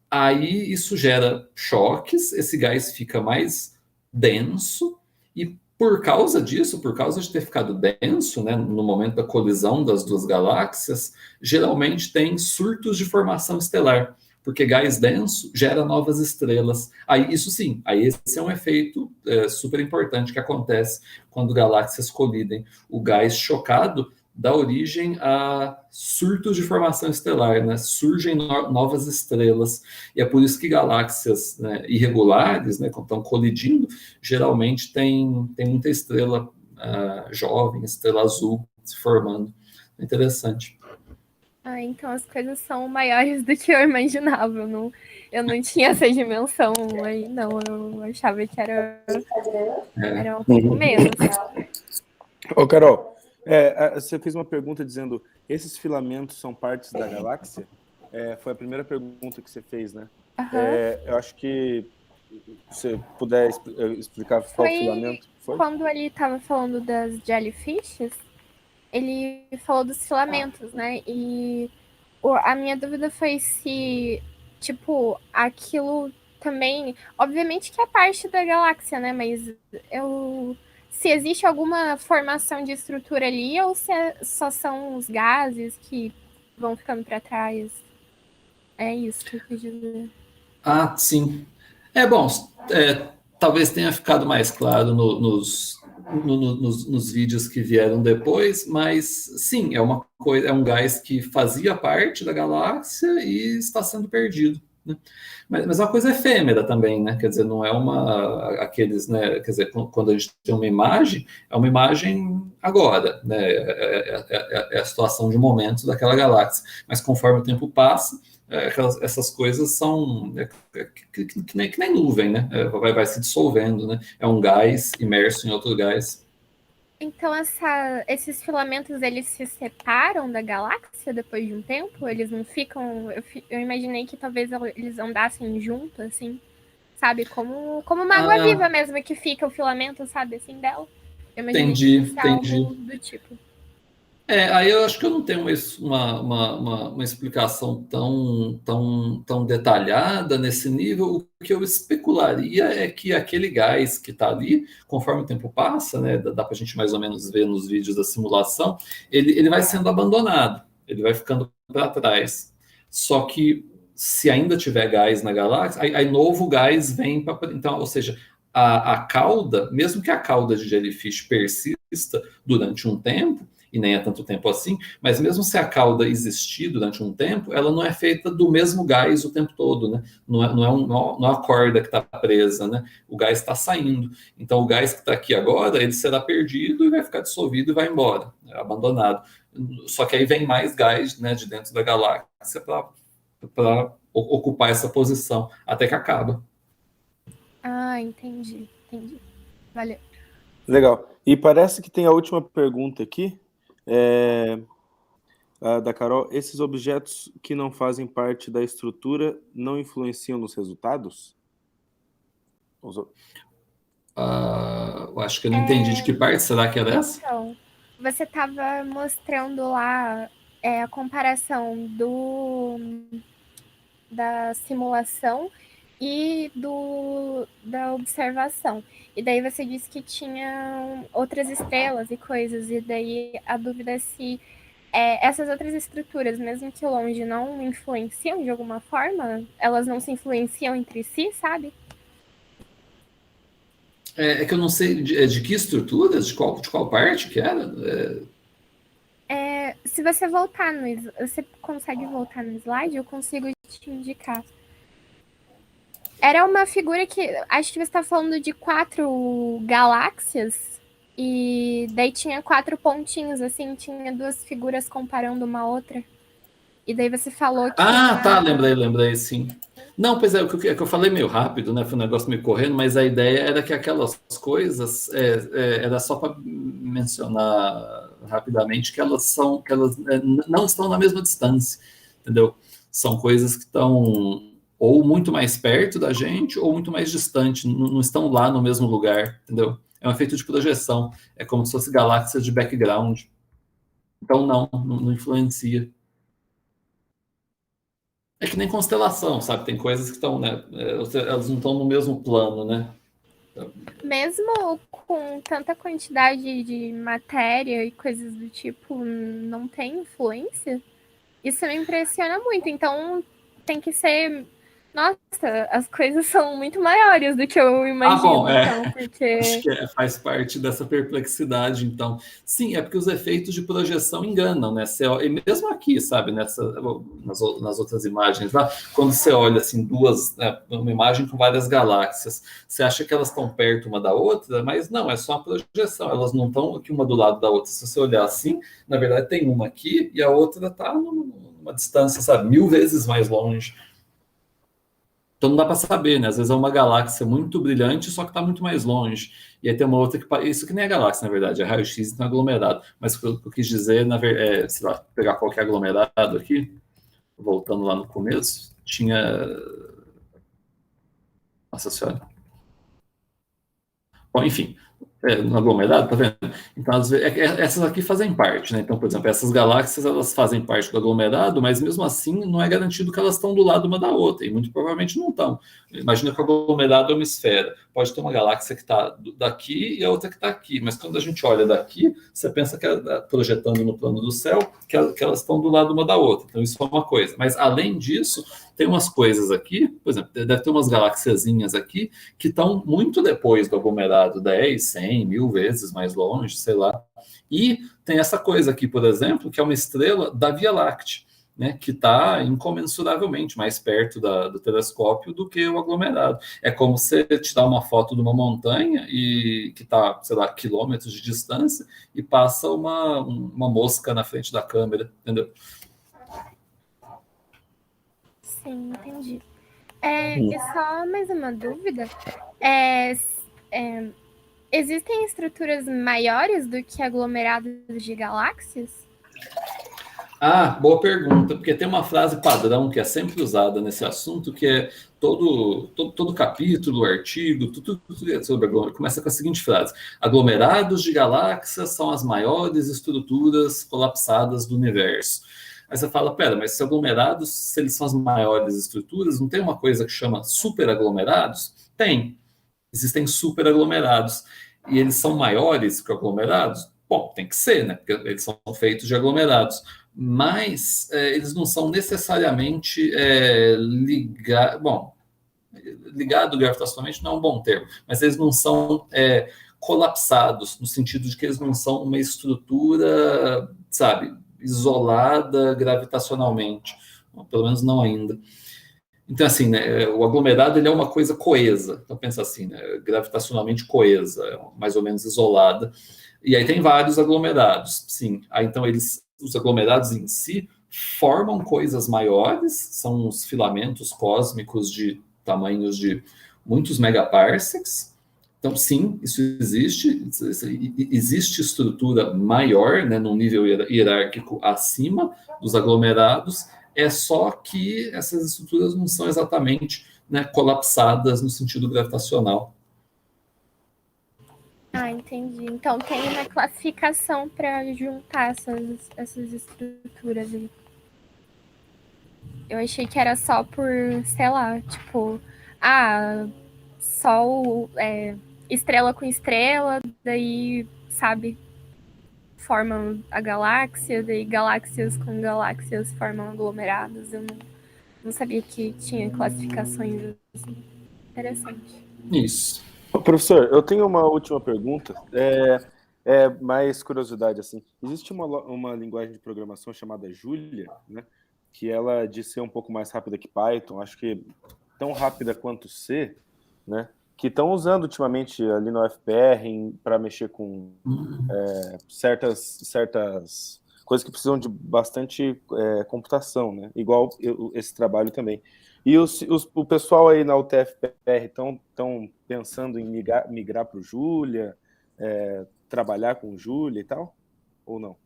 aí isso gera choques, esse gás fica mais denso e por causa disso, por causa de ter ficado denso, né, no momento da colisão das duas galáxias, geralmente tem surtos de formação estelar, porque gás denso gera novas estrelas. Aí, isso sim, aí esse é um efeito super importante que acontece quando galáxias colidem. O gás chocado dá origem a surtos de formação estelar, né? Surgem novas estrelas, e é por isso que galáxias, né, irregulares, né, quando estão colidindo, geralmente tem muita estrela jovem, estrela azul se formando. É interessante. Então as coisas são maiores do que eu imaginava. Eu não tinha essa dimensão aí, não. Eu achava que era um pouco menos. Ô, Carol, você fez uma pergunta dizendo esses filamentos são partes da galáxia? Foi a primeira pergunta que você fez, né? Uhum. Eu acho que se você puder explicar qual filamento foi. Quando ele estava falando das jellyfishes, ele falou dos filamentos, né? E a minha dúvida foi se, tipo, aquilo também. Obviamente que é parte da galáxia, né? Mas se existe alguma formação de estrutura ali ou se só são os gases que vão ficando para trás. É isso que eu quis dizer. Sim. Bom, talvez tenha ficado mais claro nos vídeos que vieram depois, mas sim, é uma coisa, é um gás que fazia parte da galáxia e está sendo perdido, né? Mas é uma coisa efêmera também, né? Quer dizer, não é aqueles, né? Quer dizer, quando a gente tem uma imagem, é uma imagem agora, né? É a situação de momentos daquela galáxia. Mas conforme o tempo passa, essas coisas são que nem nuvem, né? Vai se dissolvendo, né? É um gás imerso em outro gás. Então, esses filamentos, eles se separam da galáxia depois de um tempo? Eles não ficam... Eu imaginei que talvez eles andassem juntos, assim, sabe? Como uma água-viva mesmo, que fica o filamento, sabe, assim, dela. Eu imaginei que fosse algo do tipo. Aí eu acho que eu não tenho uma explicação tão detalhada nesse nível. O que eu especularia é que aquele gás que está ali, conforme o tempo passa, né, dá para a gente mais ou menos ver nos vídeos da simulação, ele vai sendo abandonado, ele vai ficando para trás. Só que se ainda tiver gás na galáxia, aí novo gás vem para. Então, ou seja, a cauda, mesmo que a cauda de jellyfish persista durante um tempo, e nem é tanto tempo assim, mas mesmo se a cauda existir durante um tempo, ela não é feita do mesmo gás o tempo todo, né? Não é a corda que está presa, né? O gás está saindo. Então, o gás que está aqui agora, ele será perdido e vai ficar dissolvido e vai embora, abandonado. Só que aí vem mais gás, né, de dentro da galáxia para ocupar essa posição, até que acaba. Entendi. Valeu. Legal. E parece que tem a última pergunta aqui, da Carol. Esses objetos que não fazem parte da estrutura não influenciam nos resultados? Usou. Eu acho que eu não entendi de que parte será que era essa? Então, você estava mostrando lá a comparação da simulação e da observação. E daí você disse que tinha outras estrelas e coisas, e daí a dúvida é se essas outras estruturas, mesmo que longe, não influenciam de alguma forma? Elas não se influenciam entre si, sabe? É que eu não sei de que estruturas, de qual parte que era. Se você voltar você consegue voltar no slide, eu consigo te indicar. Era uma figura que. Acho que você está falando de 4 galáxias. E daí tinha 4 pontinhos, assim, tinha 2 figuras comparando uma outra. E daí você falou que Tá, lembrei, sim. Não, pois é que eu falei meio rápido, né? Foi um negócio meio correndo, mas a ideia era que aquelas coisas, era só para mencionar rapidamente que elas não estão na mesma distância, entendeu? São coisas que estão ou muito mais perto da gente ou muito mais distante, não estão lá no mesmo lugar, entendeu? É um efeito de projeção, é como se fosse galáxias de background. Então, não influencia. É que nem constelação, sabe? Tem coisas que estão, né? Elas não estão no mesmo plano, né? mesmo com tanta quantidade de matéria e coisas do tipo, não tem influência? Isso me impressiona muito. Então tem que ser. Nossa, as coisas são muito maiores do que eu imagino, então, Acho porque. que faz parte dessa perplexidade, então. Sim, é porque os efeitos de projeção enganam, né? E mesmo aqui, sabe, nas outras imagens lá, quando você olha assim, né, uma imagem com várias galáxias, você acha que elas estão perto uma da outra, mas não, é só uma projeção, elas não estão aqui uma do lado da outra. Se você olhar assim, na verdade tem uma aqui e a outra está numa distância, sabe, 1000 vezes mais longe. Então não dá para saber, né? Às vezes é uma galáxia muito brilhante, só que está muito mais longe. E aí tem uma outra que. Isso que nem é galáxia, na verdade, é raio-x, então é aglomerado. Mas o que eu quis dizer, sei lá, pegar qualquer aglomerado aqui, voltando lá no começo, tinha. Nossa Senhora. Bom, enfim, no aglomerado, tá vendo? Então, às vezes, essas aqui fazem parte, né? Então, por exemplo, essas galáxias, elas fazem parte do aglomerado, mas mesmo assim não é garantido que elas estão do lado uma da outra, e muito provavelmente não estão. Imagina que o aglomerado é uma esfera. Pode ter uma galáxia que está daqui e a outra que está aqui, mas quando a gente olha daqui, você pensa que, projetando no plano do céu, que elas estão do lado uma da outra. Então, isso é uma coisa. Mas, além disso, tem umas coisas aqui, por exemplo, deve ter umas galáxiazinhas aqui que estão muito depois do aglomerado, 10, 100, 1000 vezes mais longe, sei lá. E tem essa coisa aqui, por exemplo, que é uma estrela da Via Láctea, né, que está incomensuravelmente mais perto do telescópio do que o aglomerado. É como você tirar uma foto de uma montanha e que está, sei lá, quilômetros de distância e passa uma mosca na frente da câmera, entendeu? Sim, entendi. E só mais uma dúvida. Existem estruturas maiores do que aglomerados de galáxias? Boa pergunta, porque tem uma frase padrão que é sempre usada nesse assunto, que é todo capítulo, artigo, tudo sobre aglomerados, começa com a seguinte frase: aglomerados de galáxias são as maiores estruturas colapsadas do universo. Aí você fala, pera, mas se aglomerados, se eles são as maiores estruturas, não tem uma coisa que chama superaglomerados? Tem. Existem superaglomerados. E eles são maiores que aglomerados? Bom, tem que ser, né? Porque eles são feitos de aglomerados. Mas eles não são necessariamente ligados. Bom, ligado gravitacionalmente não é um bom termo, mas eles não são colapsados, no sentido de que eles não são uma estrutura, sabe, isolada gravitacionalmente. Bom, pelo menos não ainda. Então, assim, né, o aglomerado ele é uma coisa coesa. Então, pensa assim, né, gravitacionalmente coesa, mais ou menos isolada. E aí tem vários aglomerados, sim. Aí, então, os aglomerados em si formam coisas maiores, são os filamentos cósmicos de tamanhos de muitos megaparsecs. Então, sim, isso existe. Existe estrutura maior, né, num nível hierárquico acima dos aglomerados. É só que essas estruturas não são exatamente né, colapsadas no sentido gravitacional. Ah, entendi. Então tem uma classificação para juntar essas estruturas aí. Eu achei que era só por, sei lá, tipo, Sol, estrela com estrela, daí, sabe, formam a galáxia, daí galáxias com galáxias formam aglomerados. Eu não sabia que tinha classificações assim. Interessante. Isso. Professor, eu tenho uma última pergunta. É mais curiosidade, assim. Existe uma linguagem de programação chamada Julia, né? Que ela, de ser um pouco mais rápida que Python, acho que tão rápida quanto C, né? Que estão usando ultimamente ali no FPR para mexer com certas coisas que precisam de bastante computação, né? Igual esse trabalho também. E o pessoal aí na UTF-PR estão pensando em migrar para o Julia, trabalhar com Julia e tal? Ou não?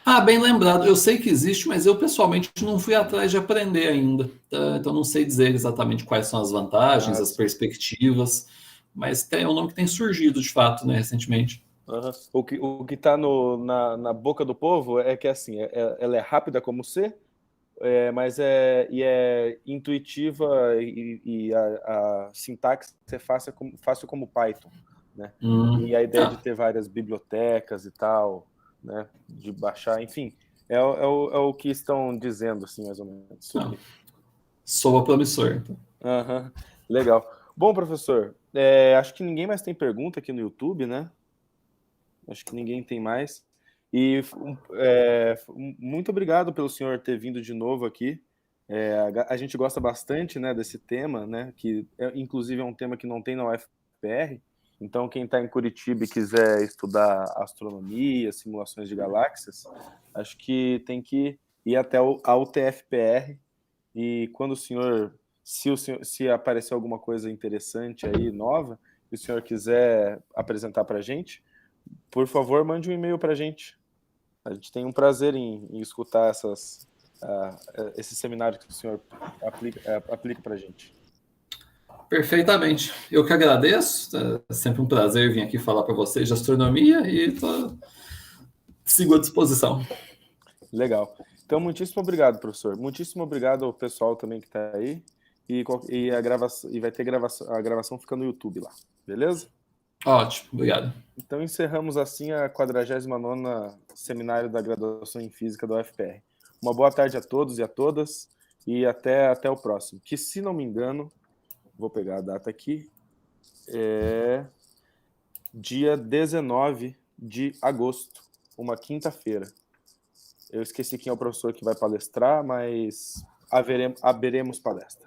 Ah, bem lembrado. Eu sei que existe, mas eu pessoalmente não fui atrás de aprender ainda. Tá? Então não sei dizer exatamente quais são as vantagens, as perspectivas, mas é um nome que tem surgido de fato, né, recentemente. Uhum. O que está na boca do povo é que assim, ela é rápida como C, mas é intuitiva e a sintaxe é fácil como Python, né? E a ideia de ter várias bibliotecas e tal, né? De baixar, enfim, é o que estão dizendo, assim, mais ou menos. Sobre... Soa promissor. Então. Uhum. Legal. Bom, professor, acho que ninguém mais tem pergunta aqui no YouTube, né? Acho que ninguém tem mais. E muito obrigado pelo senhor ter vindo de novo aqui. A gente gosta bastante, né, desse tema, né, que inclusive é um tema que não tem na UFPR. Então, quem está em Curitiba e quiser estudar astronomia, simulações de galáxias, acho que tem que ir até a UTF-PR. E quando se aparecer alguma coisa interessante aí, nova, e o senhor quiser apresentar para a gente, por favor, mande um e-mail para a gente. A gente tem um prazer em escutar esse seminário que o senhor aplica para a gente. Perfeitamente. Eu que agradeço. É sempre um prazer vir aqui falar para vocês de astronomia e sigo à disposição. Legal. Então, muitíssimo obrigado, professor. Muitíssimo obrigado ao pessoal também que está aí. E vai ter a gravação fica no YouTube lá. Beleza? Ótimo, obrigado. Então, encerramos assim a 49ª Seminário da Graduação em Física da UFPR. Uma boa tarde a todos e a todas e até o próximo. Que, se não me engano, vou pegar a data aqui, dia 19 de agosto, uma quinta-feira. Eu esqueci quem é o professor que vai palestrar, mas haveremos palestra.